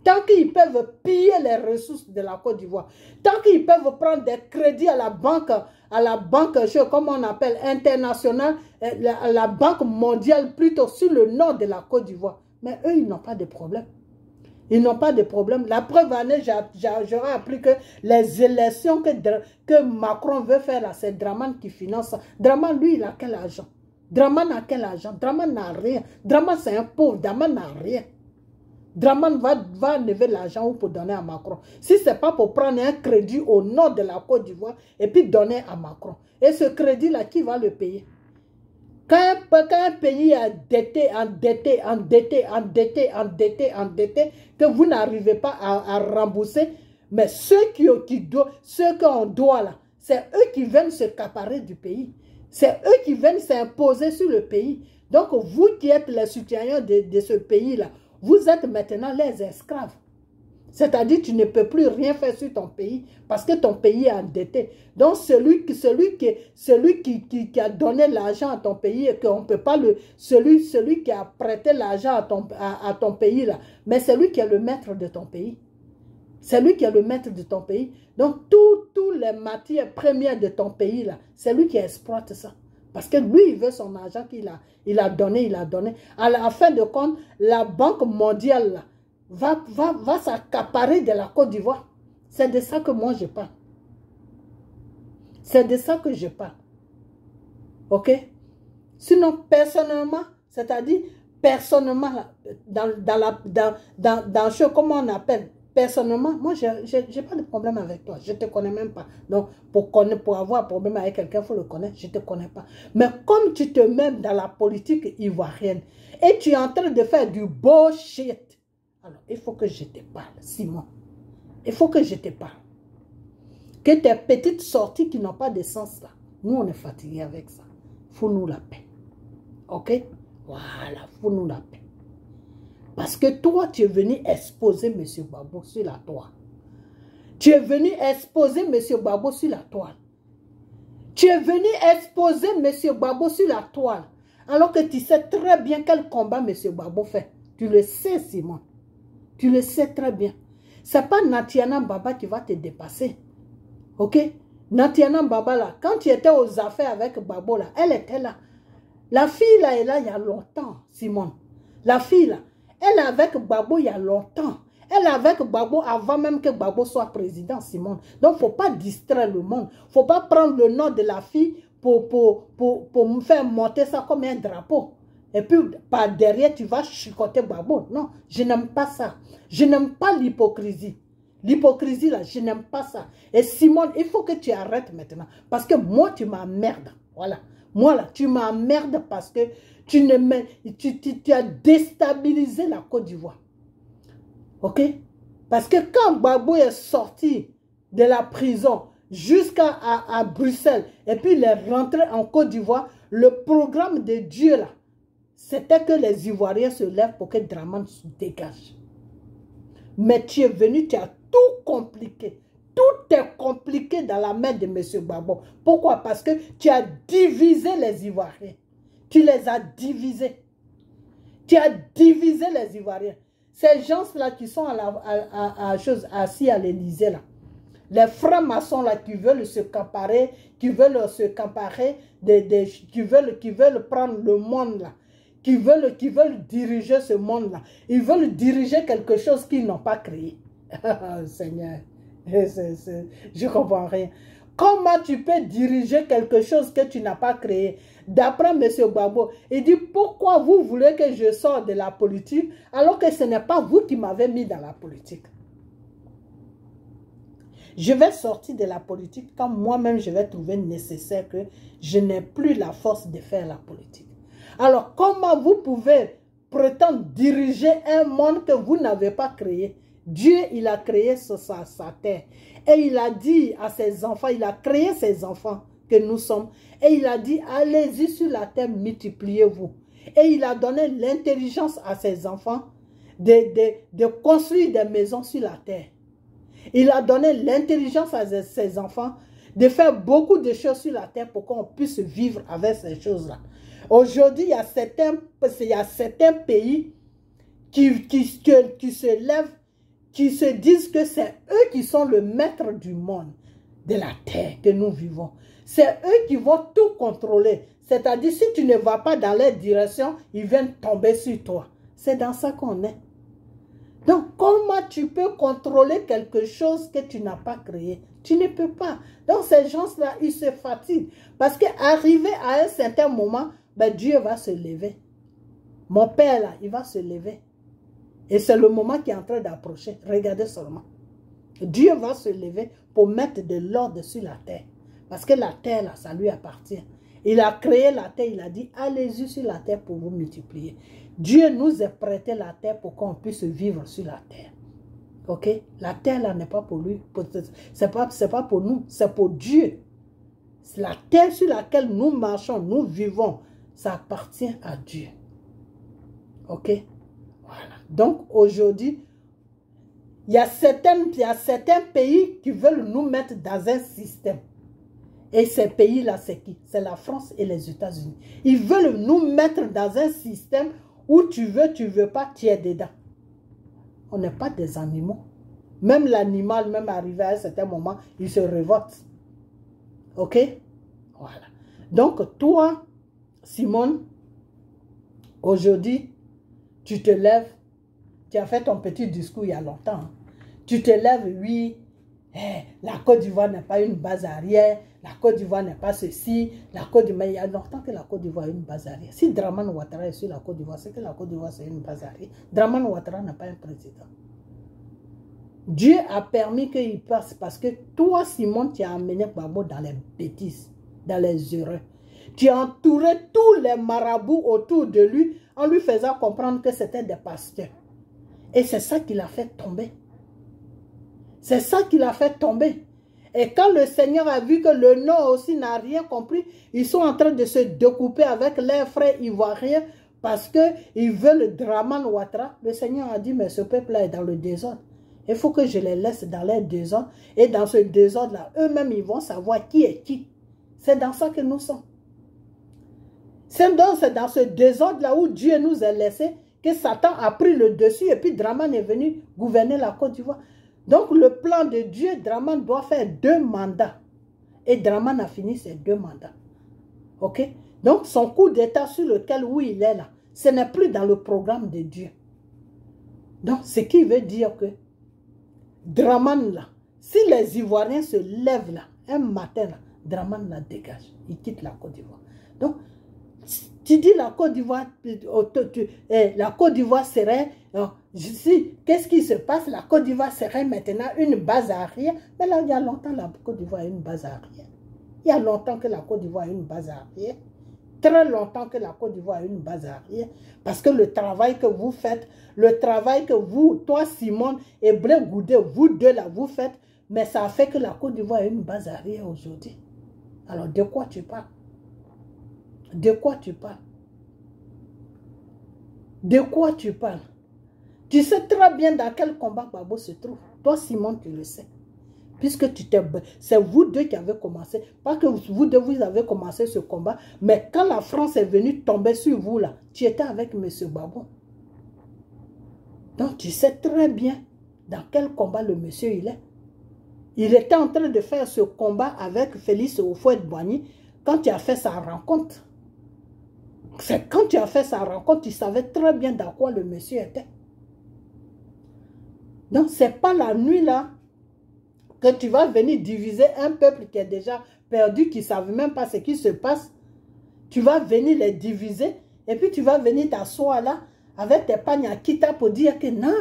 Tant qu'ils peuvent piller les ressources de la Côte d'Ivoire, tant qu'ils peuvent prendre des crédits à la banque, comme on appelle, internationale, la banque mondiale, plutôt sur le nom de la Côte d'Ivoire. Mais eux, ils n'ont pas de problème. Ils n'ont pas de problème. La preuve en est, j'aurais appris que les élections que Macron veut faire là, c'est Dramane qui finance ça. Dramane, lui, il a quel argent? Dramane a quel argent? Dramane n'a rien. Dramane, c'est un pauvre. Dramane n'a rien. Dramane va enlever l'argent pour donner à Macron. Si ce n'est pas pour prendre un crédit au nord de la Côte d'Ivoire et puis donner à Macron. Et ce crédit-là, qui va le payer? Quand un pays est endetté, que vous n'arrivez pas à rembourser, mais ceux qu'on doit là, c'est eux qui viennent se accaparer du pays. C'est eux qui viennent s'imposer sur le pays. Donc, vous qui êtes les citoyens de ce pays-là, vous êtes maintenant les esclaves. C'est-à-dire que tu ne peux plus rien faire sur ton pays parce que ton pays est endetté. Donc, celui qui a donné l'argent à ton pays et qu'on ne peut pas celui qui a prêté l'argent à ton pays là, mais c'est lui qui est le maître de ton pays. C'est lui qui est le maître de ton pays. Donc, toutes les matières premières de ton pays là, c'est lui qui exploite ça. Parce que lui, il veut son argent qu'il a donné. À la fin de compte, la Banque mondiale là, va s'accaparer de la Côte d'Ivoire. C'est de ça que moi je parle. C'est de ça que je parle. Ok? Sinon, personnellement, c'est-à-dire, personnellement, comment on appelle? Personnellement, moi, je n'ai pas de problème avec toi. Je ne te connais même pas. Donc, pour avoir un problème avec quelqu'un, il faut le connaître. Je ne te connais pas. Mais comme tu te mets dans la politique ivoirienne et tu es en train de faire du bullshit, alors, il faut que je te parle, Simon. Il faut que je te parle. Que tes petites sorties qui n'ont pas de sens là, nous on est fatigués avec ça. Faut-nous la paix. Ok? Voilà, faut-nous la paix. Parce que toi, tu es venu exposer M. Gbagbo sur la toile. Tu es venu exposer M. Gbagbo sur la toile. Tu es venu exposer M. Gbagbo sur la toile. Alors que tu sais très bien quel combat M. Gbagbo fait. Tu le sais, Simon. Tu le sais très bien. Ce n'est pas Natiana Baba qui va te dépasser. Ok? Natiana Baba, là, quand tu étais aux affaires avec Gbagbo, là, elle était là. La fille, là, est là il y a longtemps, Simone. La fille, là, elle est avec Gbagbo il y a longtemps. Elle est avec Gbagbo avant même que Gbagbo soit président, Simone. Donc, il ne faut pas distraire le monde. Il ne faut pas prendre le nom de la fille pour me faire monter ça comme un drapeau. Et puis, par derrière, tu vas chicoter Gbagbo. Non, je n'aime pas ça. Je n'aime pas l'hypocrisie. L'hypocrisie, là, je n'aime pas ça. Et Simone, il faut que tu arrêtes maintenant. Parce que moi, tu m'emmerdes. Voilà. Moi, là, tu m'emmerdes parce que tu as déstabilisé la Côte d'Ivoire. Ok? Parce que quand Gbagbo est sorti de la prison jusqu'à Bruxelles, et puis il est rentré en Côte d'Ivoire, le programme de Dieu, là, c'était que les Ivoiriens se lèvent pour que Dramane se dégage. Mais tu es venu, tu as tout compliqué. Tout est compliqué dans la main de M. Gbagbo. Pourquoi? Parce que tu as divisé les Ivoiriens. Tu les as divisés. Tu as divisé les Ivoiriens. Ces gens-là qui sont assis à l'Élysée, là. Les francs-maçons là qui veulent se comparer, qui veulent prendre le monde là. Qui veulent diriger ce monde-là. Ils veulent diriger quelque chose qu'ils n'ont pas créé. Seigneur, je ne comprends rien. Comment tu peux diriger quelque chose que tu n'as pas créé? D'après M. Gbagbo, il dit, pourquoi vous voulez que je sorte de la politique alors que ce n'est pas vous qui m'avez mis dans la politique? Je vais sortir de la politique quand moi-même je vais trouver nécessaire que je n'ai plus la force de faire la politique. Alors, comment vous pouvez prétendre diriger un monde que vous n'avez pas créé? Dieu, il a créé sa terre. Et il a dit à ses enfants, il a créé ses enfants que nous sommes. Et il a dit, allez-y sur la terre, multipliez-vous. Et il a donné l'intelligence à ses enfants de construire des maisons sur la terre. Il a donné l'intelligence à ses enfants de faire beaucoup de choses sur la terre pour qu'on puisse vivre avec ces choses-là. Aujourd'hui, il y a certains pays qui se lèvent, qui se disent que c'est eux qui sont le maître du monde, de la terre que nous vivons. C'est eux qui vont tout contrôler. C'est-à-dire, si tu ne vas pas dans leur direction, ils viennent tomber sur toi. C'est dans ça qu'on est. Donc, comment tu peux contrôler quelque chose que tu n'as pas créé? Tu ne peux pas. Donc, ces gens-là, ils se fatiguent. Parce qu'arrivé à un certain moment, ben, Dieu va se lever. Mon père, là, il va se lever. Et c'est le moment qui est en train d'approcher. Regardez seulement. Dieu va se lever pour mettre de l'ordre sur la terre. Parce que la terre, là, ça lui appartient. Il a créé la terre, il a dit, allez-y sur la terre pour vous multiplier. Dieu nous a prêté la terre pour qu'on puisse vivre sur la terre. Ok? La terre là n'est pas pour lui, c'est pas pour nous, c'est pour Dieu. La terre sur laquelle nous marchons, nous vivons, ça appartient à Dieu. Ok? Voilà. Donc aujourd'hui, il y a certains pays qui veulent nous mettre dans un système. Et ces pays-là, c'est qui? C'est la France et les États-Unis. Ils veulent nous mettre dans un système où tu veux pas, tu es dedans. On n'est pas des animaux. Même l'animal, même arrivé à un certain moment, il se révolte. Ok? Voilà. Donc, toi, Simone, aujourd'hui, tu te lèves, tu as fait ton petit discours il y a longtemps. Hein. Tu te lèves, oui, la Côte d'Ivoire n'est pas une base arrière, la Côte d'Ivoire n'est pas ceci, la Côte d'Ivoire, il y a longtemps que la Côte d'Ivoire est une base arrière. Si Dramane Ouattara est sur la Côte d'Ivoire, c'est que la Côte d'Ivoire c'est une base arrière. Dramane Ouattara n'a pas un président. Dieu a permis qu'il passe parce que toi, Simone, tu as amené Gbagbo dans les bêtises, dans les erreurs. Tu as entouré tous les marabouts autour de lui en lui faisant comprendre que c'était des pasteurs. Et c'est ça qui l'a fait tomber. C'est ça qui l'a fait tomber. Et quand le Seigneur a vu que le Nord aussi n'a rien compris, ils sont en train de se découper avec leurs frères ivoiriens parce qu'ils veulent Dramane Ouattara. Le Seigneur a dit, mais ce peuple-là est dans le désordre. Il faut que je les laisse dans leur désordre. Et dans ce désordre-là, eux-mêmes, ils vont savoir qui est qui. C'est dans ça que nous sommes. C'est dans ce désordre-là où Dieu nous a laissés que Satan a pris le dessus et puis Dramane est venu gouverner la Côte d'Ivoire. Donc le plan de Dieu, Dramane doit faire 2 mandats. Et Dramane a fini ses 2 mandats. Ok? Donc son coup d'état sur lequel où il est là, ce n'est plus dans le programme de Dieu. Donc ce qui veut dire que Dramane là, si les Ivoiriens se lèvent là, un matin là, Dramane la dégage. Il quitte la Côte d'Ivoire. Donc, tu dis la Côte d'Ivoire, serait, qu'est-ce qui se passe? La Côte d'Ivoire serait maintenant une base arrière. Mais là, il y a longtemps, la Côte d'Ivoire est une base arrière. Il y a longtemps que la Côte d'Ivoire est une base arrière. Très longtemps que la Côte d'Ivoire est une base arrière. Parce que le travail que vous faites, le travail que vous, toi Simone et Blé Goudé, vous deux là, vous faites, mais ça a fait que la Côte d'Ivoire est une base arrière aujourd'hui. Alors, de quoi tu parles? De quoi tu parles? De quoi tu parles? Tu sais très bien dans quel combat Gbagbo se trouve. Toi, Simone, tu le sais. Puisque c'est vous deux qui avez commencé. Pas que vous deux, vous avez commencé ce combat. Mais quand la France est venue tomber sur vous, là, tu étais avec M. Gbagbo. Donc, tu sais très bien dans quel combat le monsieur il est. Il était en train de faire ce combat avec Félix Houphouët-Boigny quand tu as fait sa rencontre. C'est quand tu as fait sa rencontre, tu savais très bien dans quoi le monsieur était. Donc, ce n'est pas la nuit là que tu vas venir diviser un peuple qui est déjà perdu, qui ne savent même pas ce qui se passe. Tu vas venir les diviser et puis tu vas venir t'asseoir là avec tes pagnes à Kita pour dire que non,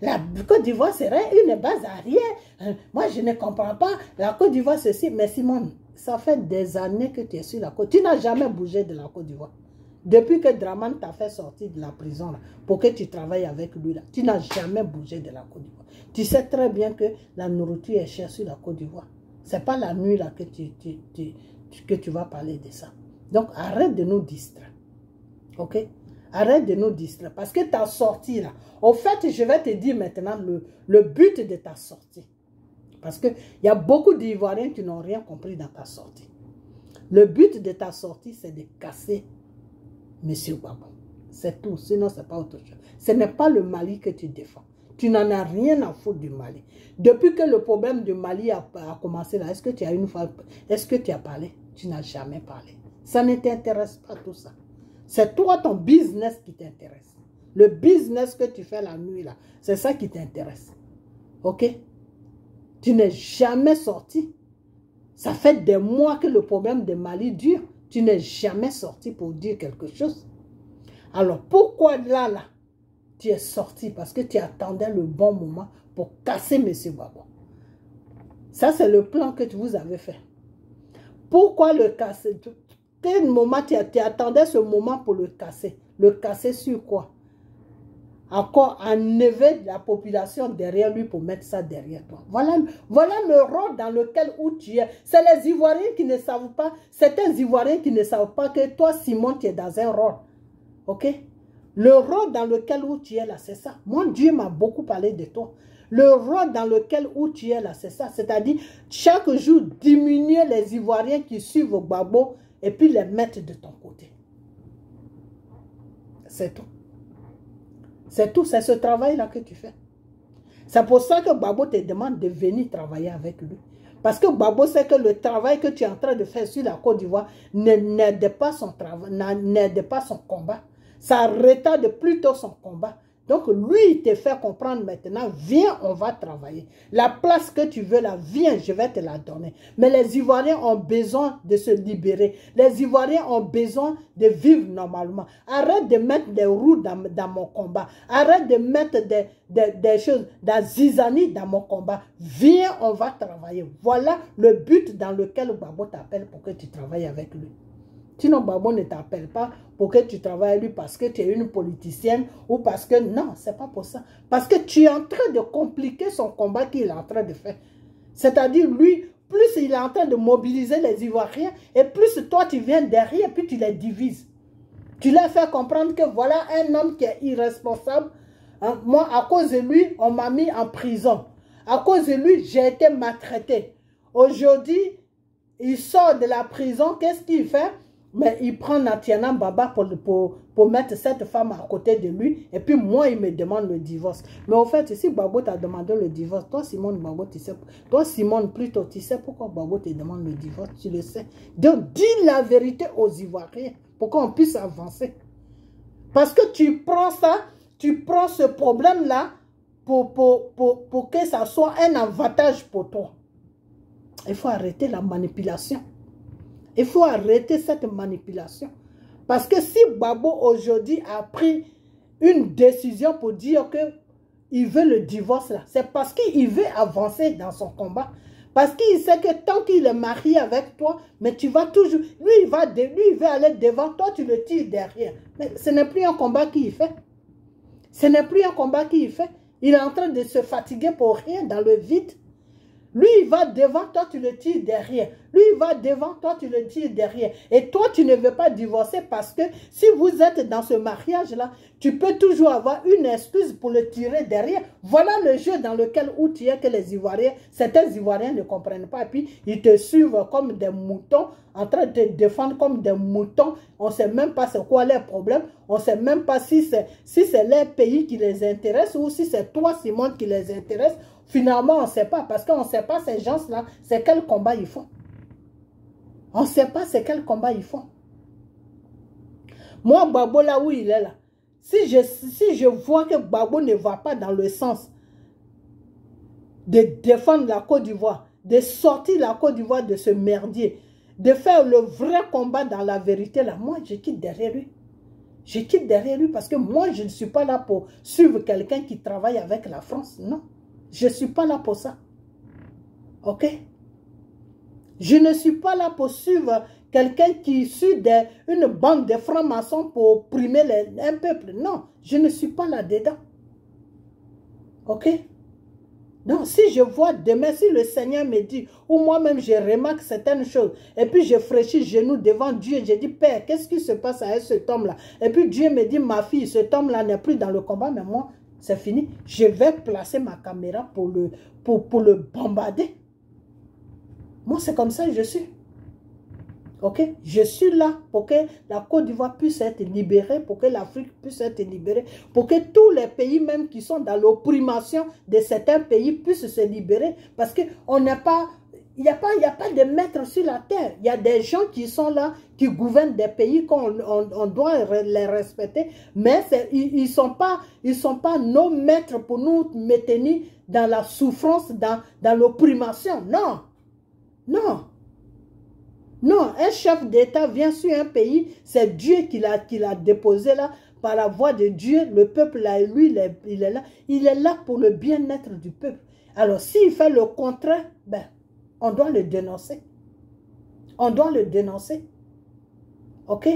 la Côte d'Ivoire serait une base arrière. Moi, je ne comprends pas. La Côte d'Ivoire, ceci. Mais Simone, ça fait des années que tu es sur la côte. Tu n'as jamais bougé de la Côte d'Ivoire. Depuis que Dramane t'a fait sortir de la prison là, pour que tu travailles avec lui, là, tu n'as jamais bougé de la Côte d'Ivoire. Tu sais très bien que la nourriture est chère sur la Côte d'Ivoire. Ce n'est pas la nuit là que tu vas parler de ça. Donc, arrête de nous distraire. Ok? Arrête de nous distraire. Parce que ta sortie là, au fait, je vais te dire maintenant le but de ta sortie. Parce qu'il y a beaucoup d'Ivoiriens qui n'ont rien compris dans ta sortie. Le but de ta sortie, c'est de casser M. Gbagbo. C'est tout, sinon ce n'est pas autre chose. Ce n'est pas le Mali que tu défends. Tu n'en as rien à foutre du Mali. Depuis que le problème du Mali a commencé là, est-ce que tu as une fois, est-ce que tu as parlé? Tu n'as jamais parlé. Ça ne t'intéresse pas tout ça. C'est toi, ton business qui t'intéresse. Le business que tu fais la nuit là, c'est ça qui t'intéresse. Ok? Tu n'es jamais sorti. Ça fait des mois que le problème de Mali dure. Tu n'es jamais sorti pour dire quelque chose. Alors, pourquoi là, tu es sorti? Parce que tu attendais le bon moment pour casser M. Gbagbo. Ça, c'est le plan que vous avez fait. Pourquoi le casser? quel moment tu attendais ce moment pour le casser? Le casser sur quoi? Encore enlever la population derrière lui pour mettre ça derrière toi. Voilà le rôle dans lequel où tu es. C'est les Ivoiriens qui ne savent pas, certains Ivoiriens qui ne savent pas que toi, Simon, tu es dans un rôle. Ok? Le rôle dans lequel où tu es là, c'est ça. Moi, Dieu m'a beaucoup parlé de toi. Le rôle dans lequel où tu es là, c'est ça. C'est-à-dire, chaque jour, diminuer les Ivoiriens qui suivent Gbagbo et puis les mettre de ton côté. C'est tout. C'est tout, c'est ce travail-là que tu fais. C'est pour ça que Gbagbo te demande de venir travailler avec lui. Parce que Gbagbo sait que le travail que tu es en train de faire sur la Côte d'Ivoire n'aide pas son travail, n'aide pas son combat. Ça retarde plutôt son combat. Donc lui, il te fait comprendre maintenant, viens, on va travailler. La place que tu veux là, viens, je vais te la donner. Mais les Ivoiriens ont besoin de se libérer. Les Ivoiriens ont besoin de vivre normalement. Arrête de mettre des roues dans mon combat. Arrête de mettre des choses, des zizanie dans mon combat. Viens, on va travailler. Voilà le but dans lequel Gbagbo t'appelle pour que tu travailles avec lui. Sinon, Gbagbo ne t'appelle pas pour que tu travailles avec lui parce que tu es une politicienne ou parce que... Non, c'est pas pour ça. Parce que tu es en train de compliquer son combat qu'il est en train de faire. C'est-à-dire, lui, plus il est en train de mobiliser les Ivoiriens et plus toi, tu viens derrière et puis tu les divises. Tu leur fais comprendre que voilà un homme qui est irresponsable. Hein, moi, à cause de lui, on m'a mis en prison. À cause de lui, j'ai été maltraité. Aujourd'hui, il sort de la prison. Qu'est-ce qu'il fait? Mais il prend Natiana Baba pour mettre cette femme à côté de lui. Et puis moi, il me demande le divorce. Mais en fait, si Gbagbo t'a demandé le divorce, toi, Simon Gbagbo, tu sais. Toi, Simon, plutôt, tu sais pourquoi Gbagbo te demande le divorce. Tu le sais. Donc, dis la vérité aux Ivoiriens pour qu'on puisse avancer. Parce que tu prends ça, tu prends ce problème-là pour que ça soit un avantage pour toi. Il faut arrêter la manipulation. Il faut arrêter cette manipulation. Parce que si Gbagbo aujourd'hui a pris une décision pour dire qu'il veut le divorce, c'est parce qu'il veut avancer dans son combat. Parce qu'il sait que tant qu'il est marié avec toi, mais tu vas toujours... Lui, il veut aller devant, toi, tu le tires derrière. Mais ce n'est plus un combat qu'il fait. Ce n'est plus un combat qu'il fait. Il est en train de se fatiguer pour rien dans le vide. Lui, il va devant, toi, tu le tires derrière. Lui, il va devant, toi, tu le tires derrière. Et toi, tu ne veux pas divorcer parce que si vous êtes dans ce mariage-là, tu peux toujours avoir une excuse pour le tirer derrière. Voilà le jeu dans lequel où tu es que les Ivoiriens, certains Ivoiriens ne comprennent pas. Et puis, ils te suivent comme des moutons, en train de te défendre comme des moutons. On ne sait même pas c'est quoi leur problème. On ne sait même pas si c'est leur pays qui les intéresse ou si c'est toi, Simon, qui les intéresse. Finalement, on ne sait pas, parce qu'on ne sait pas ces gens-là, c'est quel combat ils font. On ne sait pas c'est quel combat ils font. Moi, Gbagbo, là où il est là, si je vois que Gbagbo ne va pas dans le sens de défendre la Côte d'Ivoire, de sortir la Côte d'Ivoire de ce merdier, de faire le vrai combat dans la vérité, là, moi, je quitte derrière lui. Je quitte derrière lui parce que moi, je ne suis pas là pour suivre quelqu'un qui travaille avec la France, non. Je ne suis pas là pour ça. Ok? Je ne suis pas là pour suivre quelqu'un qui suit une bande de francs-maçons pour opprimer un peuple. Non, je ne suis pas là-dedans. Ok? Donc, si je vois demain, si le Seigneur me dit, ou moi-même je remarque certaines choses, et puis je fraîchis genoux devant Dieu, je dis, Père, qu'est-ce qui se passe avec cet homme-là? Et puis Dieu me dit, ma fille, cet homme-là n'est plus dans le combat, mais moi, c'est fini. Je vais placer ma caméra pour le bombarder. Moi, c'est comme ça que je suis. Ok? Je suis là pour que la Côte d'Ivoire puisse être libérée, pour que l'Afrique puisse être libérée, pour que tous les pays même qui sont dans l'opprimation de certains pays puissent se libérer. Parce qu'on n'est pas... Il n'y a pas de maître sur la terre. Il y a des gens qui sont là, qui gouvernent des pays qu'on doit les respecter. Mais ils ne sont pas nos maîtres pour nous maintenir dans la souffrance, dans l'opprimation. Non. Non. Non. Un chef d'État vient sur un pays, c'est Dieu qui l'a déposé là. Par la voix de Dieu, le peuple là, lui, il est là. Il est là pour le bien-être du peuple. Alors, s'il fait le contraire, ben... on doit le dénoncer. On doit le dénoncer. Ok?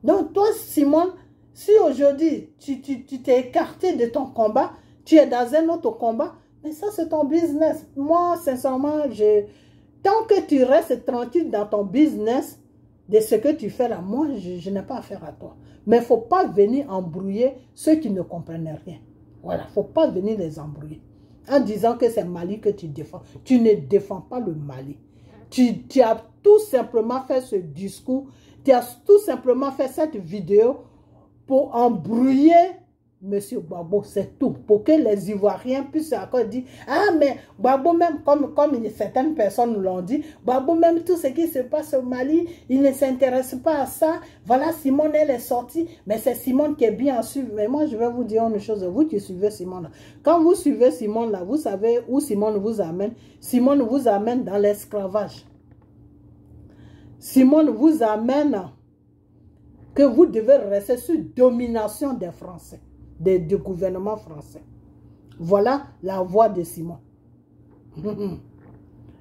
Donc, toi, Simone, si aujourd'hui, tu t'es écarté de ton combat, tu es dans un autre combat, mais ça, c'est ton business. Moi, sincèrement, tant que tu restes tranquille dans ton business, de ce que tu fais là, moi, je n'ai pas affaire à toi. Mais il ne faut pas venir embrouiller ceux qui ne comprennent rien. Voilà, il ne faut pas venir les embrouiller. En disant que c'est Mali que tu défends. Tu ne défends pas le Mali. Tu as tout simplement fait ce discours, tu as tout simplement fait cette vidéo pour embrouiller M. Gbagbo, c'est tout. Pour que les Ivoiriens puissent encore dire, ah mais Gbagbo même, comme certaines personnes l'ont dit, Gbagbo même tout ce qui se passe au Mali, il ne s'intéresse pas à ça. Voilà, Simone, elle est sortie, mais c'est Simone qui est bien suivie. Mais moi, je vais vous dire une chose, vous qui suivez Simone là. Quand vous suivez Simone là, vous savez où Simone vous amène. Simone vous amène dans l'esclavage. Simone vous amène que vous devez rester sous domination des Français, du gouvernement français. Voilà la voix de Simone.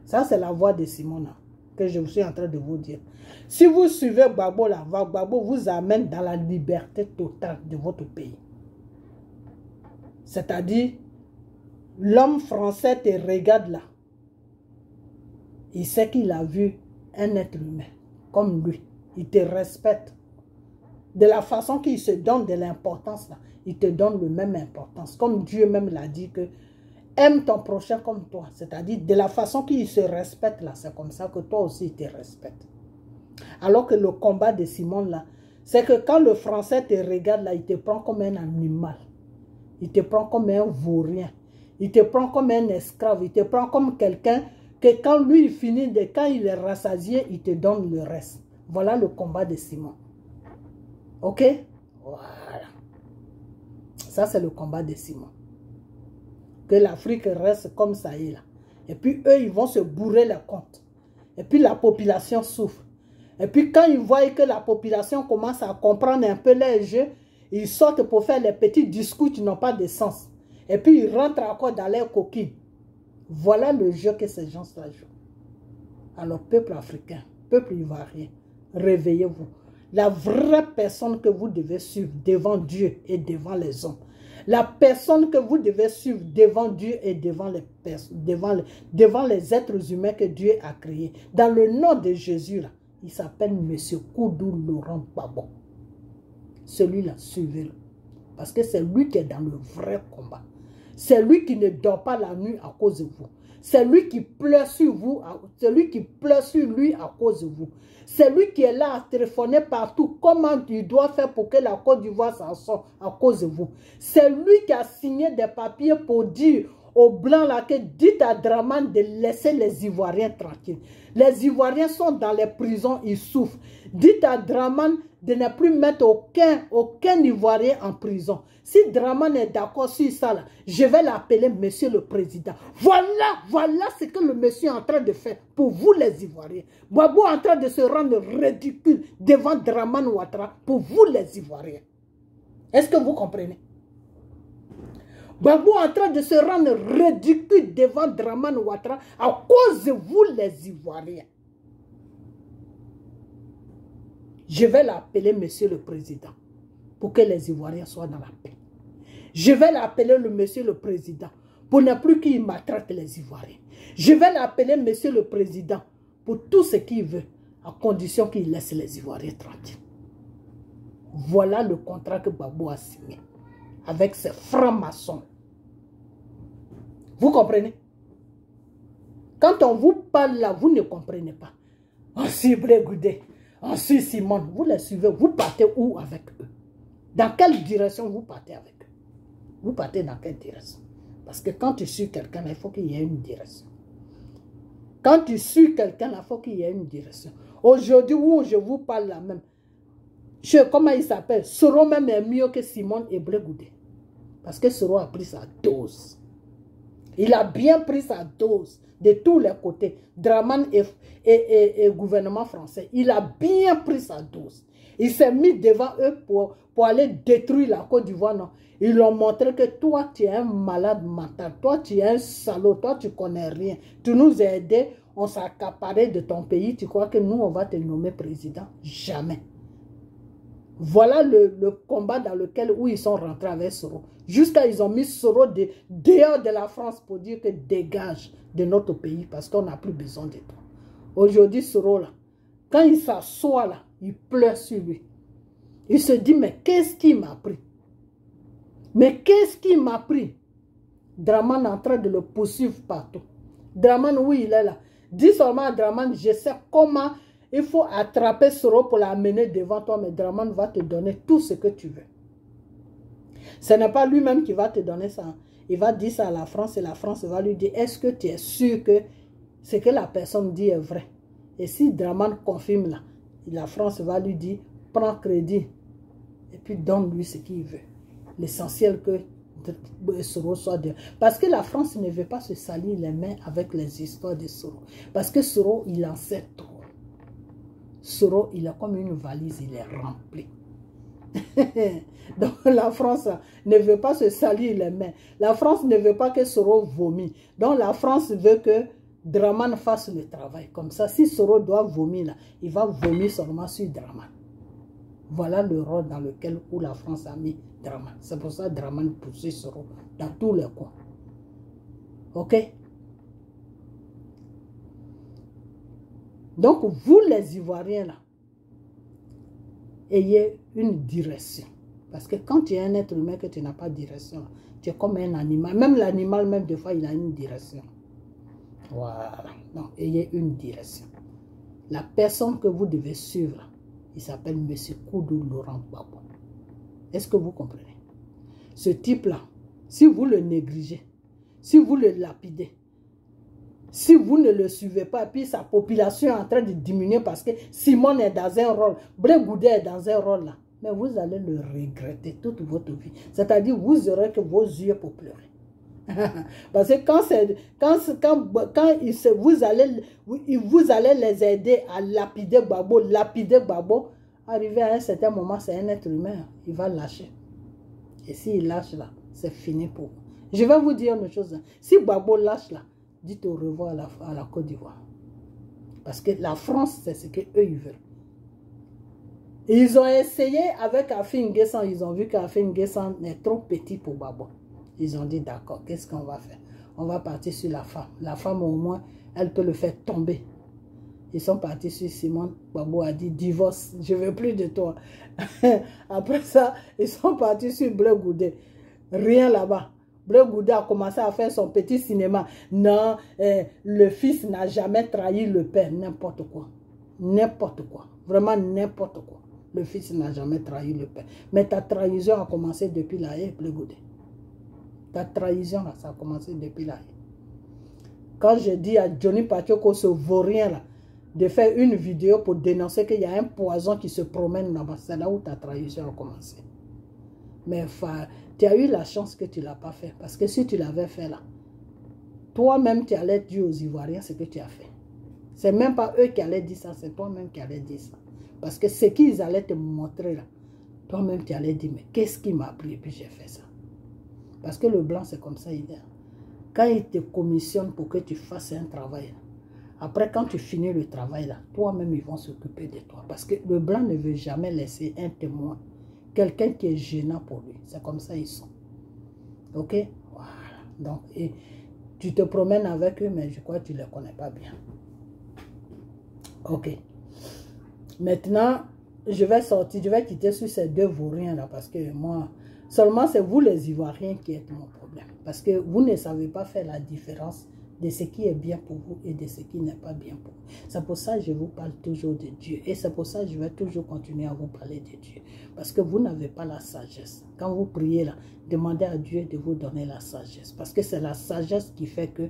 Ça, c'est la voix de Simone que je suis en train de vous dire. Si vous suivez Gbagbo, là, Gbagbo vous amène dans la liberté totale de votre pays. C'est-à-dire, l'homme français te regarde là. Il sait qu'il a vu un être humain comme lui. Il te respecte. De la façon qu'il se donne de l'importance, il te donne le même importance. Comme Dieu même l'a dit que aime ton prochain comme toi. C'est-à-dire de la façon qu'il se respecte là, c'est comme ça que toi aussi il te respecte. Alors que le combat de Simone là, c'est que quand le français te regarde là, il te prend comme un animal. Il te prend comme un vaurien. Il te prend comme un esclave. Il te prend comme quelqu'un que quand lui il finit, quand il est rassasié, il te donne le reste. Voilà le combat de Simone. Ok? Voilà. Ça, c'est le combat de Simone. Que l'Afrique reste comme ça est là. Et puis, eux, ils vont se bourrer les comptes. Et puis, la population souffre. Et puis, quand ils voient que la population commence à comprendre un peu les jeux, ils sortent pour faire les petits discours qui n'ont pas de sens. Et puis, ils rentrent encore dans leurs coquilles. Voilà le jeu que ces gens-là jouent. Alors, peuple africain, peuple ivoirien, réveillez-vous. La vraie personne que vous devez suivre devant Dieu et devant les hommes. La personne que vous devez suivre devant Dieu et devant les êtres humains que Dieu a créés. Dans le nom de Jésus, là, il s'appelle M. Koudou Laurent Gbagbo. Celui-là, suivez-le. Parce que c'est lui qui est dans le vrai combat. C'est lui qui ne dort pas la nuit à cause de vous. C'est lui qui pleure sur vous, c'est lui qui pleure sur lui à cause de vous. C'est lui qui est là à téléphoner partout. Comment il doit faire pour que la Côte d'Ivoire s'en sorte à cause de vous. C'est lui qui a signé des papiers pour dire aux Blancs là que dites à Dramane de laisser les Ivoiriens tranquilles. Les Ivoiriens sont dans les prisons, ils souffrent. Dites à Dramane de ne plus mettre aucun Ivoirien en prison. Si Dramane est d'accord sur ça, là, je vais l'appeler Monsieur le Président. Voilà ce que le monsieur est en train de faire pour vous les Ivoiriens. Gbagbo est en train de se rendre ridicule devant Dramane Ouattara pour vous les Ivoiriens. Est-ce que vous comprenez? Gbagbo est en train de se rendre ridicule devant Dramane Ouattara à cause de vous les Ivoiriens. Je vais l'appeler Monsieur le Président pour que les Ivoiriens soient dans la paix. Je vais l'appeler le Monsieur le Président pour ne plus qu'il maltraite les Ivoiriens. Je vais l'appeler Monsieur le Président pour tout ce qu'il veut, à condition qu'il laisse les Ivoiriens tranquilles. Voilà le contrat que Gbagbo a signé avec ses francs-maçons. Vous comprenez? Quand on vous parle là, vous ne comprenez pas. On suit Brégoudé, on suit Simone, vous les suivez, vous partez où avec eux? Dans quelle direction vous partez avec eux? Vous partez dans quelle direction? Parce que quand tu suis quelqu'un, il faut qu'il y ait une direction. Quand tu suis quelqu'un, il faut qu'il y ait une direction. Aujourd'hui, où je vous parle là même, comment il s'appelle? Soro même est mieux que Simone et Brégoudé. Parce que Soro a pris sa dose. Il a bien pris sa dose de tous les côtés. Dramane et gouvernement français. Il a bien pris sa dose. Il s'est mis devant eux pour aller détruire la Côte d'Ivoire. Non. Ils lui ont montré que toi, tu es un malade mental. Toi, tu es un salaud. Toi, tu ne connais rien. Tu nous as aidés. On s'est accaparé de ton pays. Tu crois que nous, on va te nommer président? Jamais. Voilà le combat dans lequel où ils sont rentrés avec Soro. Jusqu'à ils ont mis Soro dehors de la France pour dire que dégage de notre pays parce qu'on n'a plus besoin de toi. Aujourd'hui, Soro, là, quand il s'assoit là, il pleure sur lui. Il se dit, mais qu'est-ce qui m'a pris? Mais qu'est-ce qui m'a pris? Draman est en train de le poursuivre partout. Draman, oui, il est là. Dis seulement à Draman, je sais comment il faut attraper Soro pour l'amener devant toi, mais Draman va te donner tout ce que tu veux. Ce n'est pas lui-même qui va te donner ça. Il va dire ça à la France et la France va lui dire, est-ce que tu es sûr que ce que la personne dit est vrai? Et si Draman confirme là, la France va lui dire, prends crédit et puis donne-lui ce qu'il veut. L'essentiel que Soro soit de... Parce que la France ne veut pas se salir les mains avec les histoires de Soro. Parce que Soro, il en sait trop. Soro, il est comme une valise, il est rempli. Donc la France ne veut pas se salir les mains. La France ne veut pas que Soro vomit. Donc la France veut que Draman fasse le travail. Comme ça, si Soro doit vomir, là, il va vomir seulement sur Draman. Voilà le rôle dans lequel où la France a mis Draman. C'est pour ça que Draman poursuit Soro dans tous les coins. Ok? Donc, vous les Ivoiriens, là, ayez une direction. Parce que quand tu es un être humain que tu n'as pas de direction, tu es comme un animal. Même l'animal, même des fois, il a une direction. Voilà. Donc, ayez une direction. La personne que vous devez suivre, il s'appelle M. Koudou Laurent Gbagbo. Est-ce que vous comprenez? Ce type-là, si vous le négligez, si vous le lapidez, si vous ne le suivez pas, puis sa population est en train de diminuer parce que Simone est dans un rôle, Blé Goudé est dans un rôle là, mais vous allez le regretter toute votre vie. C'est-à-dire, vous aurez que vos yeux pour pleurer. Parce que vous allez les aider à lapider Gbagbo, arrivé à un certain moment, c'est un être humain, il va lâcher. Et s'il lâche là, c'est fini pour vous. Je vais vous dire une chose. Si Gbagbo lâche là, dites au revoir à la Côte d'Ivoire. Parce que la France, c'est ce qu'eux, ils veulent. Et ils ont essayé avec Afin N'Guessan, ils ont vu qu'Afin N'Guessan est trop petit pour Gbagbo. Ils ont dit, d'accord, qu'est-ce qu'on va faire? On va partir sur la femme. La femme, au moins, elle peut le faire tomber. Ils sont partis sur Simone. Gbagbo a dit, divorce, je ne veux plus de toi. Après ça, ils sont partis sur Blé Goudé. Rien là-bas. Blé Goudé a commencé à faire son petit cinéma. Non, le fils n'a jamais trahi le père. N'importe quoi. N'importe quoi. Vraiment n'importe quoi. Le fils n'a jamais trahi le père. Mais ta trahison a commencé depuis là, Blé Goudé. Ta trahison, là, ça a commencé depuis là. Quand je dis à Johnny Pachoko, ce vaurien là, de faire une vidéo pour dénoncer qu'il y a un poison qui se promène là-bas, c'est là où ta trahison a commencé. Mais tu as eu la chance que tu ne l'as pas fait. Parce que si tu l'avais fait là, toi-même, tu allais dire aux Ivoiriens ce que tu as fait. Ce n'est même pas eux qui allaient dire ça, c'est toi-même qui allais dire ça. Parce que ce qu'ils allaient te montrer là, toi-même, tu allais dire, mais qu'est-ce qui m'a pris et puis j'ai fait ça. Parce que le blanc, c'est comme ça, il est. Quand il te commissionne pour que tu fasses un travail, après, quand tu finis le travail là, toi-même, ils vont s'occuper de toi. Parce que le blanc ne veut jamais laisser un témoin. Quelqu'un qui est gênant pour lui. C'est comme ça ils sont. Ok? Voilà. Donc, et tu te promènes avec eux, mais je crois que tu ne les connais pas bien. Ok. Maintenant, je vais sortir, je vais quitter sur ces deux vauriens là, parce que moi, seulement c'est vous les Ivoiriens qui êtes mon problème. Parce que vous ne savez pas faire la différence de ce qui est bien pour vous et de ce qui n'est pas bien pour vous. C'est pour ça que je vous parle toujours de Dieu. Et c'est pour ça que je vais toujours continuer à vous parler de Dieu. Parce que vous n'avez pas la sagesse. Quand vous priez là, demandez à Dieu de vous donner la sagesse. Parce que c'est la sagesse qui fait que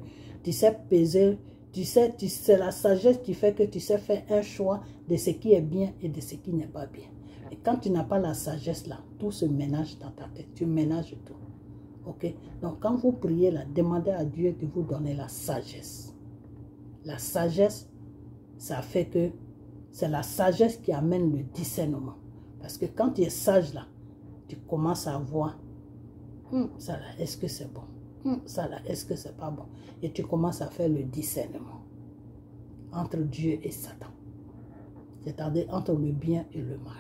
tu sais peser, c'est la sagesse qui fait que tu sais faire un choix de ce qui est bien et de ce qui n'est pas bien. Et quand tu n'as pas la sagesse là, tout se ménage dans ta tête. Tu ménages tout. Ok? Donc, quand vous priez là, demandez à Dieu de vous donner la sagesse. La sagesse, ça fait que c'est la sagesse qui amène le discernement. Parce que quand tu es sage là, tu commences à voir, ça là, est-ce que c'est bon? Ça là, est-ce que c'est pas bon? Et tu commences à faire le discernement entre Dieu et Satan. C'est-à-dire entre le bien et le mal.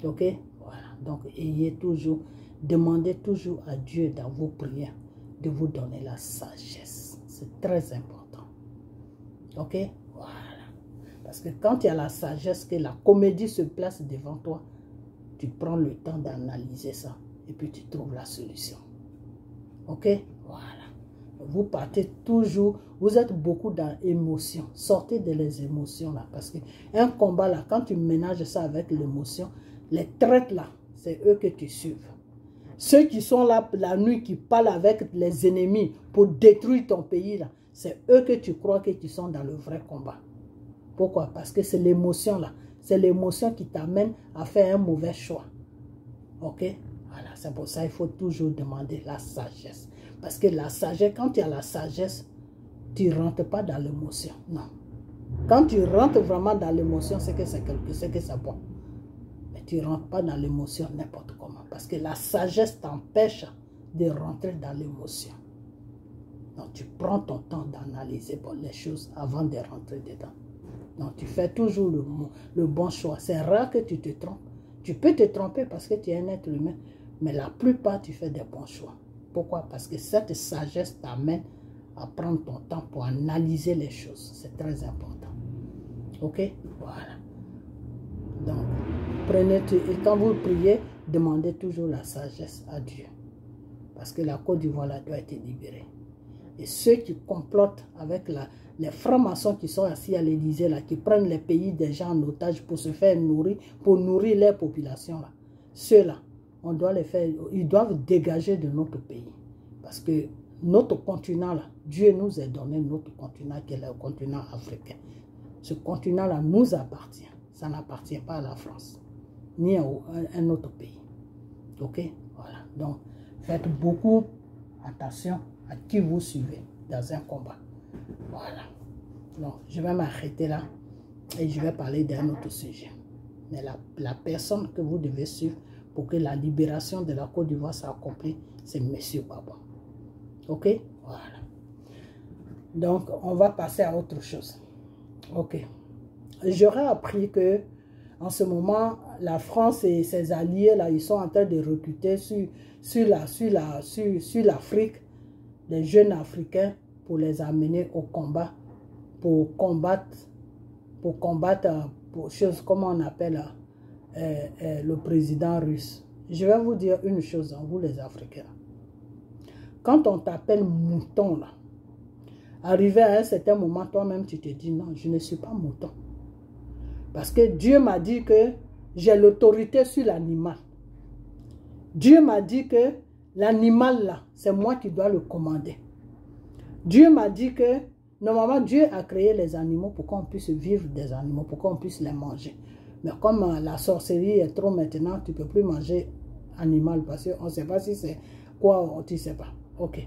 Ok? Voilà. Donc, ayez toujours, demandez toujours à Dieu dans vos prières de vous donner la sagesse. C'est très important. Ok? Voilà. Parce que quand il y a la sagesse, que la comédie se place devant toi, tu prends le temps d'analyser ça et puis tu trouves la solution. Ok? Voilà. Vous partez toujours, vous êtes beaucoup dans l'émotion. Sortez de les émotions là. Parce qu'un combat là, quand tu ménages ça avec l'émotion, les traites là, c'est eux que tu suives. Ceux qui sont là la nuit, qui parlent avec les ennemis pour détruire ton pays là, c'est eux que tu crois que tu sont dans le vrai combat. Pourquoi? Parce que c'est l'émotion là. C'est l'émotion qui t'amène à faire un mauvais choix. Ok? Voilà, c'est pour ça qu'il faut toujours demander la sagesse. Parce que la sagesse, quand tu as la sagesse, tu ne rentres pas dans l'émotion. Non. Quand tu rentres vraiment dans l'émotion, c'est que c'est bon. Mais tu ne rentres pas dans l'émotion n'importe comment. Parce que la sagesse t'empêche de rentrer dans l'émotion. Donc tu prends ton temps d'analyser les choses avant de rentrer dedans. Donc tu fais toujours le bon choix. C'est rare que tu te trompes. Tu peux te tromper parce que tu es un être humain. Mais la plupart, tu fais des bons choix. Pourquoi? Parce que cette sagesse t'amène à prendre ton temps pour analyser les choses. C'est très important. Ok? Voilà. Donc, et quand vous priez, demandez toujours la sagesse à Dieu. Parce que la Côte d'Ivoire doit être libérée. Et ceux qui complotent avec les francs-maçons qui sont assis à l'Élysée, qui prennent les pays des gens en otage pour se faire nourrir, pour nourrir les populations, ceux-là, on doit les faire, ils doivent dégager de notre pays. Parce que notre continent, là, Dieu nous a donné notre continent, qui est le continent africain. Ce continent-là nous appartient. Ça n'appartient pas à la France, ni à un autre pays. Ok? Voilà. Donc, faites beaucoup attention à qui vous suivez dans un combat. Voilà. Donc, je vais m'arrêter là et je vais parler d'un autre sujet. Mais la personne que vous devez suivre pour que la libération de la Côte d'Ivoire s'accomplisse, c'est M. Gbagbo. Ok? Voilà. Donc, on va passer à autre chose. Ok. J'aurais appris que en ce moment, la France et ses alliés, là, ils sont en train de recruter sur l'Afrique, les jeunes Africains, pour les amener au combat, pour choses, comment on appelle le président russe. Je vais vous dire une chose, vous les Africains. Quand on t'appelle mouton, là, arrivé à un certain moment, toi-même, tu te dis, non, je ne suis pas mouton. Parce que Dieu m'a dit que j'ai l'autorité sur l'animal. Dieu m'a dit que l'animal là, c'est moi qui dois le commander. Dieu m'a dit que, normalement, Dieu a créé les animaux pour qu'on puisse vivre des animaux, pour qu'on puisse les manger. Mais comme la sorcellerie est trop maintenant, tu ne peux plus manger animal parce qu'on ne sait pas si c'est quoi, tu ne sais pas. Ok.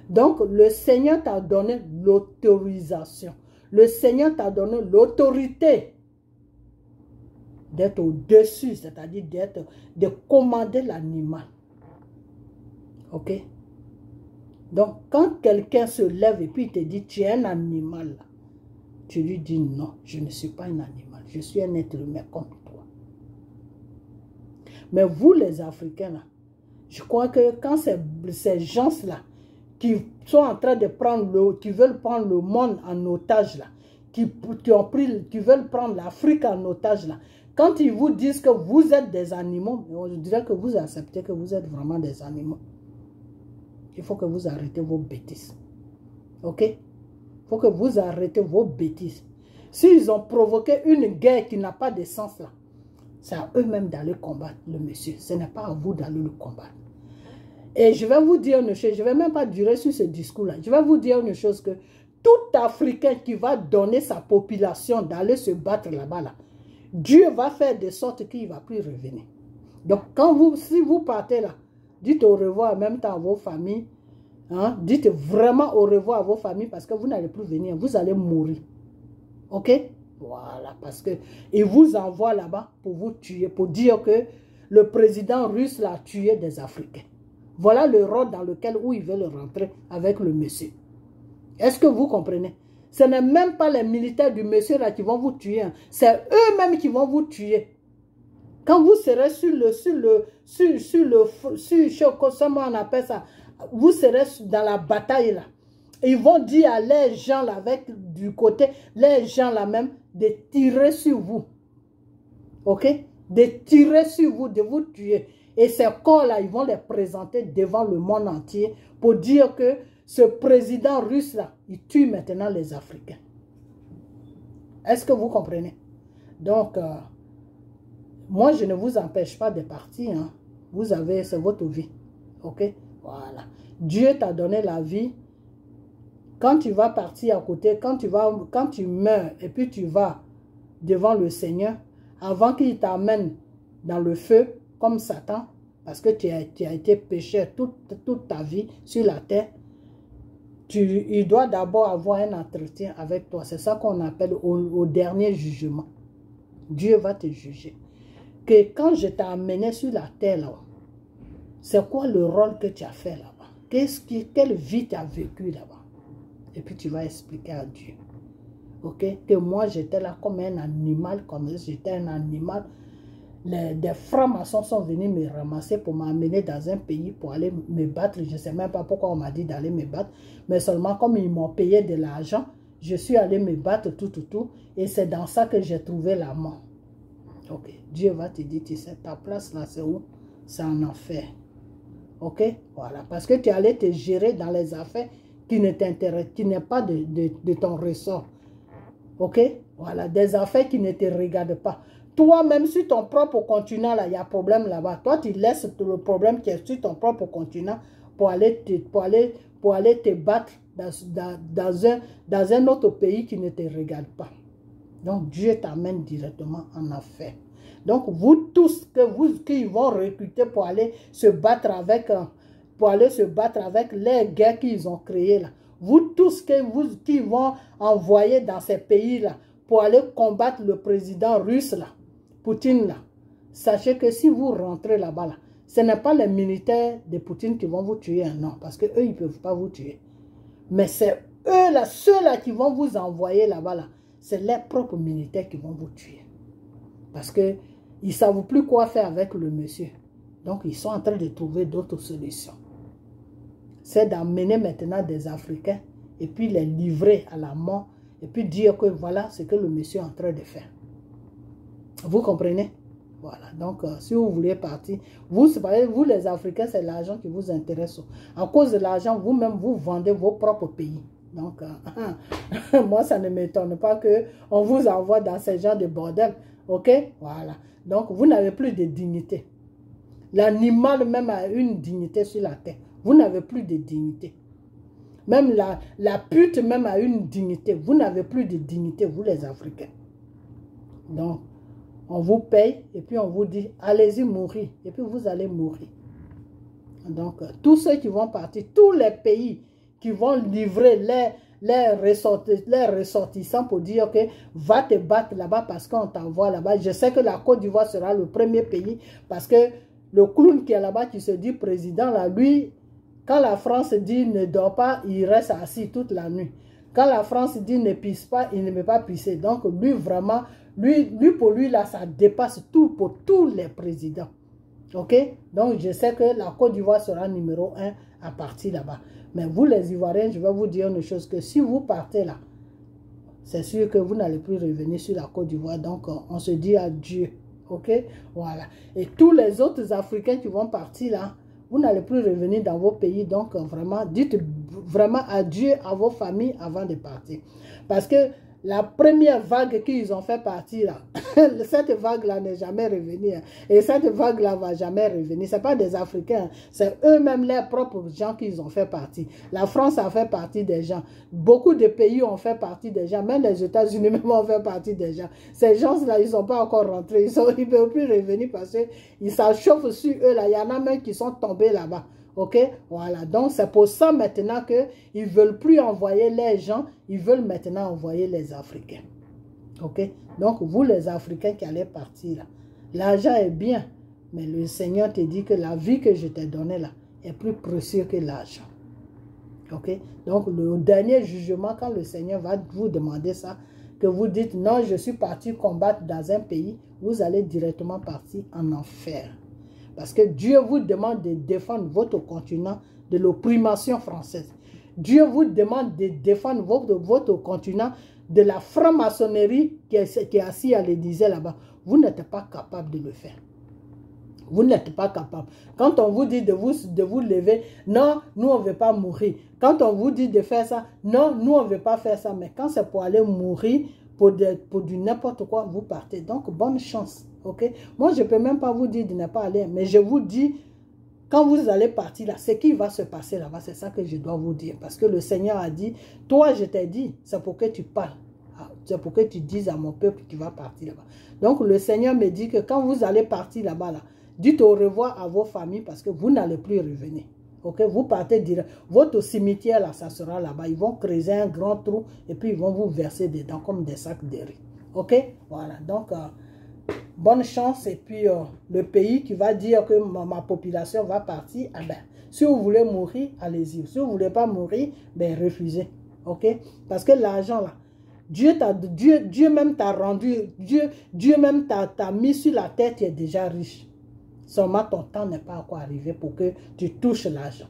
Donc, le Seigneur t'a donné l'autorisation. Le Seigneur t'a donné l'autorité d'être au-dessus, c'est-à-dire de commander l'animal. Ok? Donc, quand quelqu'un se lève et puis il te dit, tu es un animal, tu lui dis, non, je ne suis pas un animal, je suis un être humain comme toi. Mais vous, les Africains, là, je crois que quand ces gens-là, qui sont en train de prendre qui veulent prendre le monde en otage, là, qui veulent prendre l'Afrique en otage, là, quand ils vous disent que vous êtes des animaux, je dirais que vous acceptez que vous êtes vraiment des animaux. Il faut que vous arrêtez vos bêtises. Ok? Il faut que vous arrêtez vos bêtises. S'ils ont provoqué une guerre qui n'a pas de sens là, c'est à eux-mêmes d'aller combattre le monsieur. Ce n'est pas à vous d'aller le combattre. Et je vais vous dire une chose, je ne vais même pas durer sur ce discours-là. Je vais vous dire une chose que tout Africain qui va donner sa population d'aller se battre là-bas, là, Dieu va faire de sorte qu'il ne va plus revenir. Donc, si vous partez là, dites au revoir en même temps à vos familles. Hein? Dites vraiment au revoir à vos familles parce que vous n'allez plus venir. Vous allez mourir. Ok? Voilà, parce qu'il vous envoie là-bas pour vous tuer, pour dire que le président russe a tué des Africains. Voilà le rôle dans lequel ils veulent rentrer avec le monsieur. Est-ce que vous comprenez? Ce n'est même pas les militaires du monsieur là qui vont vous tuer. Hein. C'est eux-mêmes qui vont vous tuer. Quand vous serez comment on appelle ça, vous serez dans la bataille là. Ils vont dire à les gens là, avec du côté, les gens là même, de tirer sur vous. Ok? De tirer sur vous, de vous tuer. Et ces corps-là, ils vont les présenter devant le monde entier pour dire que ce président russe-là, il tue maintenant les Africains. Est-ce que vous comprenez? Donc, moi, je ne vous empêche pas de partir. Hein. Vous avez, c'est votre vie. Ok? Voilà. Dieu t'a donné la vie. Quand tu vas partir à côté, quand tu meurs et puis tu vas devant le Seigneur, avant qu'il t'amène dans le feu, comme Satan, parce que tu as été pécheur toute ta vie sur la terre, il doit d'abord avoir un entretien avec toi. C'est ça qu'on appelle au dernier jugement. Dieu va te juger. Que quand je t'ai amené sur la terre, là, c'est quoi le rôle que tu as fait là-bas? Quelle vie tu as vécu là-bas? Et puis tu vas expliquer à Dieu. Ok? Que moi j'étais là comme un animal, comme j'étais un animal. Des francs-maçons sont venus me ramasser pour m'amener dans un pays pour aller me battre. Je ne sais même pas pourquoi on m'a dit d'aller me battre. Mais seulement comme ils m'ont payé de l'argent, je suis allé me battre tout. Et c'est dans ça que j'ai trouvé la mort. Ok. Dieu va te dire, tu sais, ta place là, c'est où? C'est en enfer. Ok? Voilà. Parce que tu allais te gérer dans les affaires qui ne t'intéressent, qui n'est pas de ton ressort. Ok? Voilà. Des affaires qui ne te regardent pas. Toi-même, sur ton propre continent, là, il y a un problème là-bas. Toi, tu laisses le problème qui est sur ton propre continent pour aller te battre dans un autre pays qui ne te regarde pas. Donc, Dieu t'amène directement en affaire. Donc, vous tous qui vont recruter pour aller se battre avec les guerres qu'ils ont créées là. Vous tous qui vont envoyer dans ces pays-là pour aller combattre le président russe là, Poutine là. Sachez que si vous rentrez là-bas, là, ce n'est pas les militaires de Poutine qui vont vous tuer, non, parce qu'eux, ils ne peuvent pas vous tuer. Mais c'est eux là, ceux-là qui vont vous envoyer là-bas, là, c'est les propres militaires qui vont vous tuer. Parce qu'ils ne savent plus quoi faire avec le monsieur. Donc, ils sont en train de trouver d'autres solutions. C'est d'amener maintenant des Africains et puis les livrer à la mort et puis dire que voilà ce que le monsieur est en train de faire. Vous comprenez? Voilà. Donc, si vous voulez partir, vous les Africains, c'est l'argent qui vous intéresse. À cause de l'argent, vous-même, vous vendez vos propres pays. Donc, moi, ça ne m'étonne pas qu'on vous envoie dans ce genre de bordel. OK? Voilà. Donc, vous n'avez plus de dignité. L'animal même a une dignité sur la terre. Vous n'avez plus de dignité. Même la pute même a une dignité. Vous n'avez plus de dignité, vous les Africains. Donc, on vous paye et puis on vous dit, allez-y mourir. Et puis vous allez mourir. Donc, tous ceux qui vont partir, tous les pays qui vont livrer les ressortissants pour dire que va te battre là-bas parce qu'on t'envoie là-bas. Je sais que la Côte d'Ivoire sera le premier pays parce que le clown qui est là-bas, qui se dit président, là, lui, quand la France dit ne dort pas, il reste assis toute la nuit. Quand la France dit ne pisse pas, il ne peut pas pisser. Donc, lui, vraiment, pour lui, là, ça dépasse tout pour tous les présidents. OK? Donc, je sais que la Côte d'Ivoire sera numéro 1 à partir là-bas. Mais vous, les Ivoiriens, je vais vous dire une chose, que si vous partez là, c'est sûr que vous n'allez plus revenir sur la Côte d'Ivoire. Donc, on se dit adieu. OK? Voilà. Et tous les autres Africains qui vont partir là, vous n'allez plus revenir dans vos pays. Donc, vraiment, dites vraiment adieu à vos familles avant de partir. Parce que la première vague qu'ils ont fait partir, là, cette vague-là n'est jamais revenue. Hein. Et cette vague-là ne va jamais revenir. Ce n'est pas des Africains. C'est eux-mêmes, les propres gens qu'ils ont fait partir. La France a fait partie des gens. Beaucoup de pays ont fait partie des gens. Même les États-Unis même ont fait partie des gens. Ces gens-là, ils ne sont pas encore rentrés. Ils ne peuvent plus revenir parce qu'ils s'achauffent sur eux. Là. Il y en a même qui sont tombés là-bas. OK? Voilà. Donc, c'est pour ça maintenant qu'ils ne veulent plus envoyer les gens. Ils veulent maintenant envoyer les Africains. OK? Donc, vous, les Africains qui allez partir là, l'argent est bien. Mais le Seigneur te dit que la vie que je t'ai donnée là est plus précieuse que l'argent. OK? Donc, le dernier jugement, quand le Seigneur va vous demander ça, que vous dites non, je suis parti combattre dans un pays, vous allez directement partir en enfer. Parce que Dieu vous demande de défendre votre continent de l'opprimation française. Dieu vous demande de défendre votre continent de la franc-maçonnerie qui est assise à l'Élysée là-bas. Vous n'êtes pas capable de le faire. Vous n'êtes pas capable. Quand on vous dit de vous lever, non, nous on ne veut pas mourir. Quand on vous dit de faire ça, non, nous on ne veut pas faire ça. Mais quand c'est pour aller mourir, pour du n'importe quoi, vous partez. Donc, bonne chance. Ok? Moi, je ne peux même pas vous dire de ne pas aller. Mais je vous dis, quand vous allez partir là, ce qui va se passer là-bas, c'est ça que je dois vous dire. Parce que le Seigneur a dit, toi, je t'ai dit, c'est pour que tu parles. C'est pour que tu dises à mon peuple que tu vas partir là-bas. Donc, le Seigneur me dit que quand vous allez partir là-bas, là, dites au revoir à vos familles parce que vous n'allez plus revenir. Ok, vous partez direct. Votre cimetière, là, ça sera là-bas. Ils vont creuser un grand trou et puis ils vont vous verser dedans comme des sacs de riz. Ok, voilà. Donc, bonne chance. Et puis, le pays qui va dire que ma population va partir, eh ben, si vous voulez mourir, allez-y. Si vous ne voulez pas mourir, ben, refusez. Ok, parce que l'argent, là, Dieu même t'a rendu, Dieu même t'a mis sur la tête, tu es déjà riche. Seulement ton temps n'est pas encore arrivé pour que tu touches l'argent.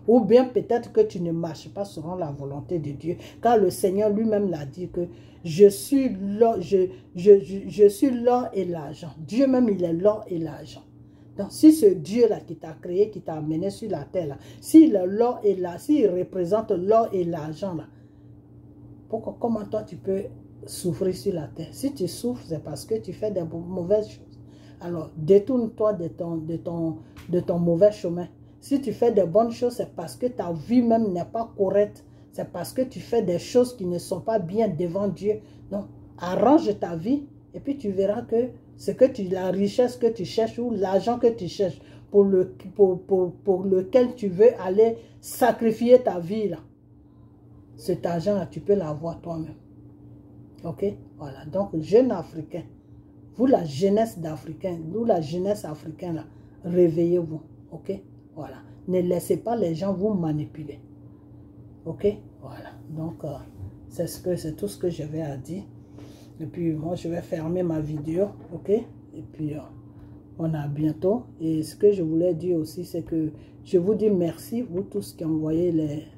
Ou bien peut-être que tu ne marches pas selon la volonté de Dieu. Car le Seigneur lui-même l'a dit que je suis l'or et l'argent. Dieu même il est l'or et l'argent. Donc si ce Dieu-là qui t'a créé, qui t'a amené sur la terre, s'il est l'or et l'argent, s'il représente l'or et l'argent, comment toi tu peux souffrir sur la terre? Si tu souffres, c'est parce que tu fais des mauvaises choses. Alors, détourne-toi de ton mauvais chemin. Si tu fais des bonnes choses, c'est parce que ta vie même n'est pas correcte. C'est parce que tu fais des choses qui ne sont pas bien devant Dieu. Donc, arrange ta vie et puis tu verras que la richesse que tu cherches ou l'argent que tu cherches pour lequel tu veux aller sacrifier ta vie, là, cet argent-là, tu peux l'avoir toi-même. Ok? Voilà. Donc, jeune Africain, vous, la jeunesse d'Africains, nous, la jeunesse africaine, là, réveillez-vous, ok? Voilà. Ne laissez pas les gens vous manipuler, ok? Voilà. Donc, c'est tout ce que je vais à dire. Et puis, moi, je vais fermer ma vidéo, ok? Et puis, on a bientôt. Et ce que je voulais dire aussi, c'est que je vous dis merci, vous tous qui envoyez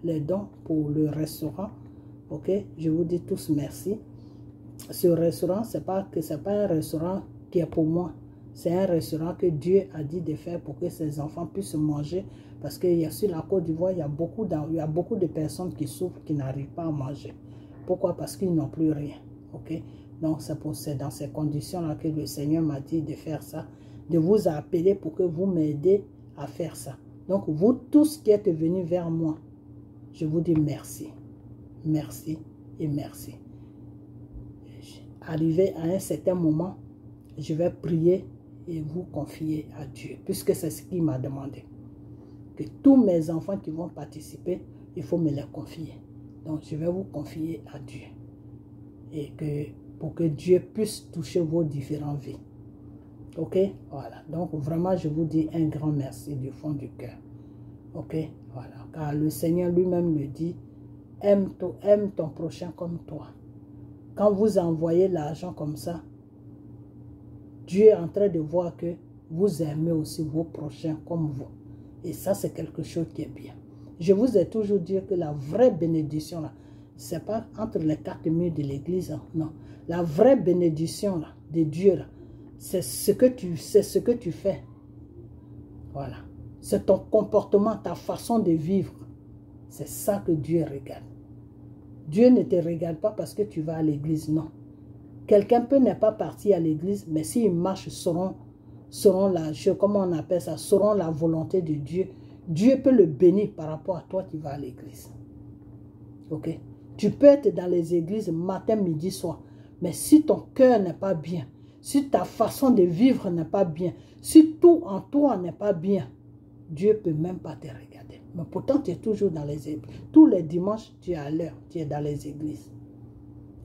les dons pour le restaurant, ok? Je vous dis tous merci. Ce restaurant, c'est pas un restaurant qui est pour moi. C'est un restaurant que Dieu a dit de faire pour que ses enfants puissent manger. Parce que sur la Côte d'Ivoire, il y a beaucoup de personnes qui souffrent, qui n'arrivent pas à manger. Pourquoi? Parce qu'ils n'ont plus rien. Ok? Donc, c'est dans ces conditions-là que le Seigneur m'a dit de faire ça. De vous appeler pour que vous m'aidez à faire ça. Donc, vous tous qui êtes venus vers moi, je vous dis merci. Merci et merci. Arrivé à un certain moment, je vais prier et vous confier à Dieu, puisque c'est ce qu'il m'a demandé. Que tous mes enfants qui vont participer, il faut me les confier. Donc, je vais vous confier à Dieu. Et pour que Dieu puisse toucher vos différentes vies. Ok? Voilà. Donc, vraiment, je vous dis un grand merci du fond du cœur. Ok? Voilà. Car le Seigneur lui-même le dit, aime ton prochain comme toi. Quand vous envoyez l'argent comme ça, Dieu est en train de voir que vous aimez aussi vos prochains comme vous. Et ça, c'est quelque chose qui est bien. Je vous ai toujours dit que la vraie bénédiction, là, ce n'est pas entre les quatre murs de l'église. Hein, non. La vraie bénédiction là, de Dieu, c'est ce que tu fais. Voilà. C'est ton comportement, ta façon de vivre. C'est ça que Dieu regarde. Dieu ne te regarde pas parce que tu vas à l'église, non. Quelqu'un peut ne pas partir à l'église, mais s'il marche selon comment on appelle ça, selon la volonté de Dieu, Dieu peut le bénir par rapport à toi qui vas à l'église. Ok? Tu peux être dans les églises matin, midi, soir, mais si ton cœur n'est pas bien, si ta façon de vivre n'est pas bien, si tout en toi n'est pas bien, Dieu ne peut même pas te regarder. Mais pourtant, tu es toujours dans les églises. Tous les dimanches, tu es à l'heure, tu es dans les églises.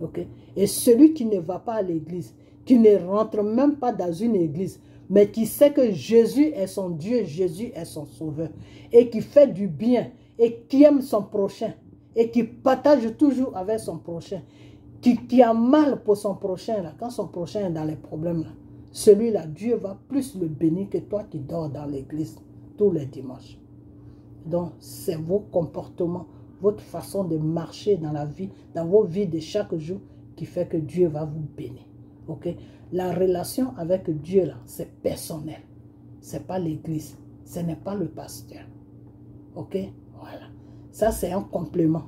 Ok? Et celui qui ne va pas à l'église, qui ne rentre même pas dans une église, mais qui sait que Jésus est son Dieu, Jésus est son sauveur, et qui fait du bien, et qui aime son prochain, et qui partage toujours avec son prochain, qui a mal pour son prochain, là, quand son prochain est dans les problèmes, là, celui-là, Dieu va plus le bénir que toi qui dors dans l'église tous les dimanches. Donc, c'est vos comportements, votre façon de marcher dans la vie, dans vos vies de chaque jour, qui fait que Dieu va vous bénir. Ok? La relation avec Dieu, là, c'est personnel. Ce n'est pas l'église. Ce n'est pas le pasteur. Ok? Voilà. Ça, c'est un complément.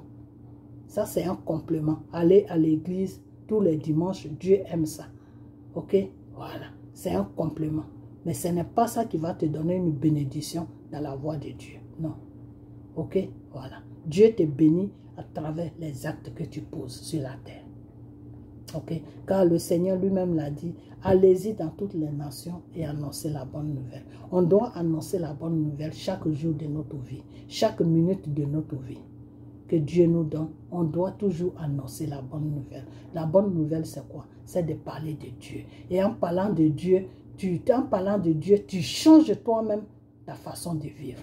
Ça, c'est un complément. Aller à l'église tous les dimanches, Dieu aime ça. Ok? Voilà. C'est un complément. Mais ce n'est pas ça qui va te donner une bénédiction dans la voie de Dieu. Non. Ok? Voilà. Dieu te bénit à travers les actes que tu poses sur la terre. Ok? Car le Seigneur lui-même l'a dit, allez-y dans toutes les nations et annoncez la bonne nouvelle. On doit annoncer la bonne nouvelle chaque jour de notre vie, chaque minute de notre vie que Dieu nous donne. On doit toujours annoncer la bonne nouvelle. La bonne nouvelle, c'est quoi? C'est de parler de Dieu. Et en parlant de Dieu, tu changes toi-même ta façon de vivre.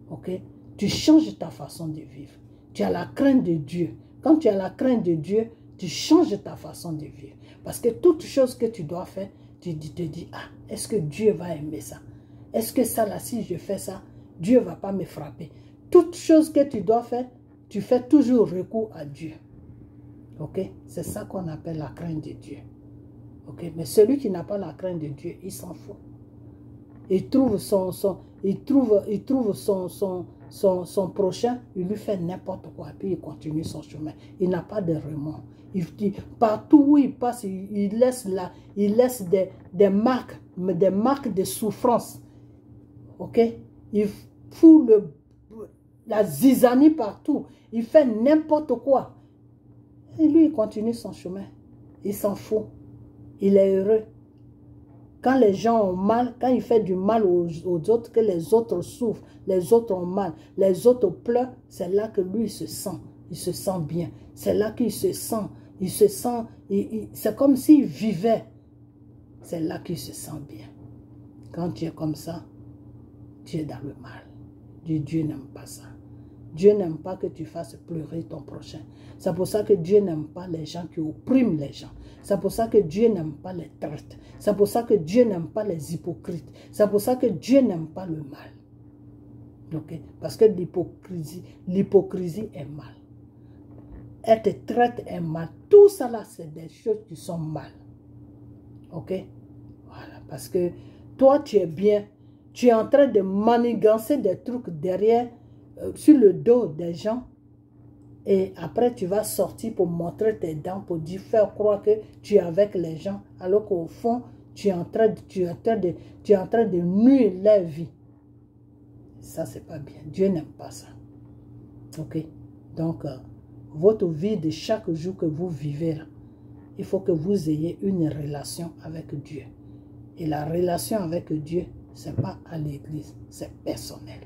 Ok? Tu changes ta façon de vivre. Tu as la crainte de Dieu. Quand tu as la crainte de Dieu, tu changes ta façon de vivre. Parce que toute chose que tu dois faire, tu te dis, ah, est-ce que Dieu va aimer ça? Est-ce que ça, là, si je fais ça, Dieu ne va pas me frapper? Toute chose que tu dois faire, tu fais toujours recours à Dieu. Ok? C'est ça qu'on appelle la crainte de Dieu. Ok? Mais celui qui n'a pas la crainte de Dieu, il s'en fout. Il trouve son prochain, il lui fait n'importe quoi, puis il continue son chemin. Il n'a pas de remords. Partout où il passe, il laisse des marques de souffrance. Ok? Il fout la zizanie partout. Il fait n'importe quoi. Et lui, il continue son chemin. Il s'en fout. Il est heureux. Quand les gens ont mal, quand il fait du mal aux autres, que les autres souffrent, les autres ont mal, les autres pleurent, c'est là que lui, il se sent bien. C'est là qu'il se sent, c'est comme s'il vivait. C'est là qu'il se sent bien. Quand tu es comme ça, tu es dans le mal. Dieu n'aime pas ça. Dieu n'aime pas que tu fasses pleurer ton prochain. C'est pour ça que Dieu n'aime pas les gens qui oppriment les gens. C'est pour ça que Dieu n'aime pas les traites. C'est pour ça que Dieu n'aime pas les hypocrites. C'est pour ça que Dieu n'aime pas le mal. Okay? Parce que l'hypocrisie est mal. Être traite est mal. Tout ça là, c'est des choses qui sont mal. Ok? Voilà. Parce que toi, tu es bien. Tu es en train de manigancer des trucs derrière, sur le dos des gens. Et après, tu vas sortir pour montrer tes dents, pour faire croire que tu es avec les gens. Alors qu'au fond, tu es en train de nuire leur vie. Ça, c'est pas bien. Dieu n'aime pas ça. Ok? Donc, votre vie de chaque jour que vous vivez là, il faut que vous ayez une relation avec Dieu. Et la relation avec Dieu, ce n'est pas à l'église, c'est personnel.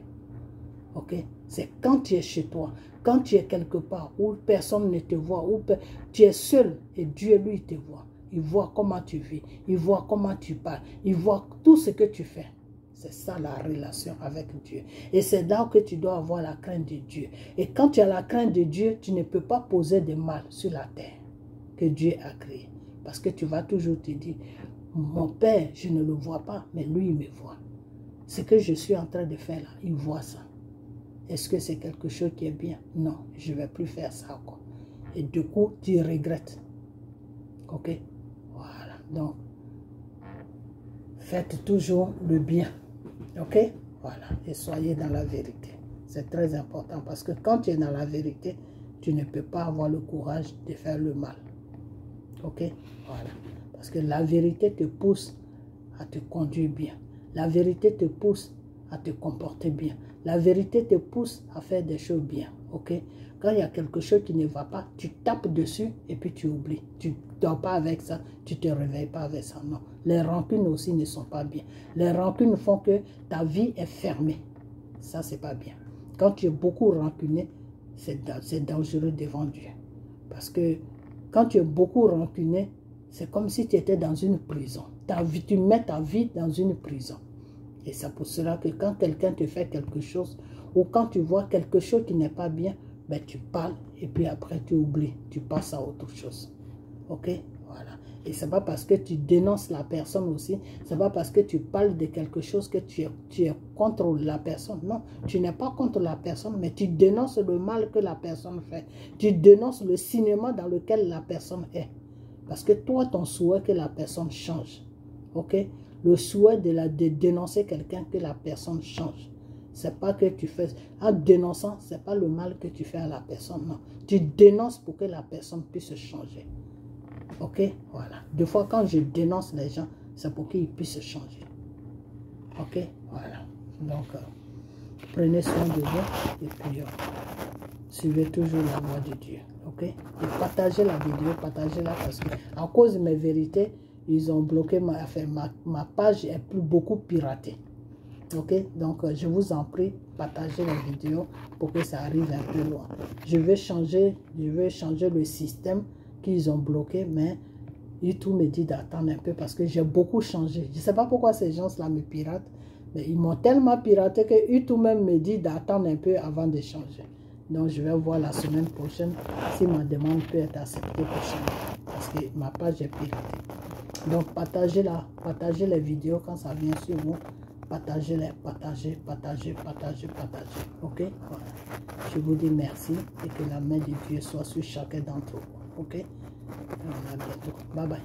Ok? C'est quand tu es chez toi, quand tu es quelque part où personne ne te voit, où tu es seul et Dieu, lui, te voit. Il voit comment tu vis, il voit comment tu parles, il voit tout ce que tu fais. C'est ça la relation avec Dieu. Et c'est là que tu dois avoir la crainte de Dieu. Et quand tu as la crainte de Dieu, tu ne peux pas poser de mal sur la terre que Dieu a créée. Parce que tu vas toujours te dire, mon Père, je ne le vois pas, mais lui, il me voit. Ce que je suis en train de faire là, il voit ça. Est-ce que c'est quelque chose qui est bien? Non, je ne vais plus faire ça encore. Et du coup, tu regrettes. Ok? Voilà. Donc, faites toujours le bien. Ok? Voilà. Et soyez dans la vérité. C'est très important parce que quand tu es dans la vérité, tu ne peux pas avoir le courage de faire le mal. Ok? Voilà. Parce que la vérité te pousse à te conduire bien. La vérité te pousse à te comporter bien. La vérité te pousse à faire des choses bien. Ok? Quand il y a quelque chose qui ne va pas, tu tapes dessus et puis tu oublies. Tu ne dors pas avec ça, tu ne te réveilles pas avec ça. Non. Les rancunes aussi ne sont pas bien. Les rancunes font que ta vie est fermée. Ça, c'est pas bien. Quand tu es beaucoup rancuné, c'est dangereux devant Dieu. Parce que quand tu es beaucoup rancuné, c'est comme si tu étais dans une prison. Tu mets ta vie dans une prison. Et c'est pour cela que quand quelqu'un te fait quelque chose, ou quand tu vois quelque chose qui n'est pas bien, ben tu parles et puis après tu oublies, tu passes à autre chose. Ok, voilà. Et c'est pas parce que tu dénonces la personne aussi, c'est pas parce que tu parles de quelque chose que tu es contre la personne. Non, tu n'es pas contre la personne, mais tu dénonces le mal que la personne fait. Tu dénonces le cinéma dans lequel la personne est. Parce que toi, ton souhait que la personne change. Ok? Le souhait de dénoncer quelqu'un que la personne change. C'est pas que tu fais... En dénonçant, c'est pas le mal que tu fais à la personne, non. Tu dénonces pour que la personne puisse changer. Ok, voilà. Des fois, quand je dénonce les gens, c'est pour qu'ils puissent changer. Ok, voilà. Donc, prenez soin de vous et puis suivez toujours la voie de Dieu. Ok, et partagez la vidéo, partagez-la parce que à cause de mes vérités, ils ont bloqué ma page est beaucoup piratée. Ok, donc je vous en prie, partagez la vidéo pour que ça arrive un peu loin. Je vais changer le système qu'ils ont bloqué, mais YouTube me dit d'attendre un peu parce que j'ai beaucoup changé. Je ne sais pas pourquoi ces gens-là me piratent, mais ils m'ont tellement piraté que YouTube même me dit d'attendre un peu avant de changer. Donc je vais voir la semaine prochaine si ma demande peut être acceptée pour changer parce que ma page est piratée. Donc partagez les vidéos quand ça vient sur vous. Partagez-les, partagez. Ok, voilà. Je vous dis merci et que la main de Dieu soit sur chacun d'entre vous. Ok, à bientôt. Bye bye.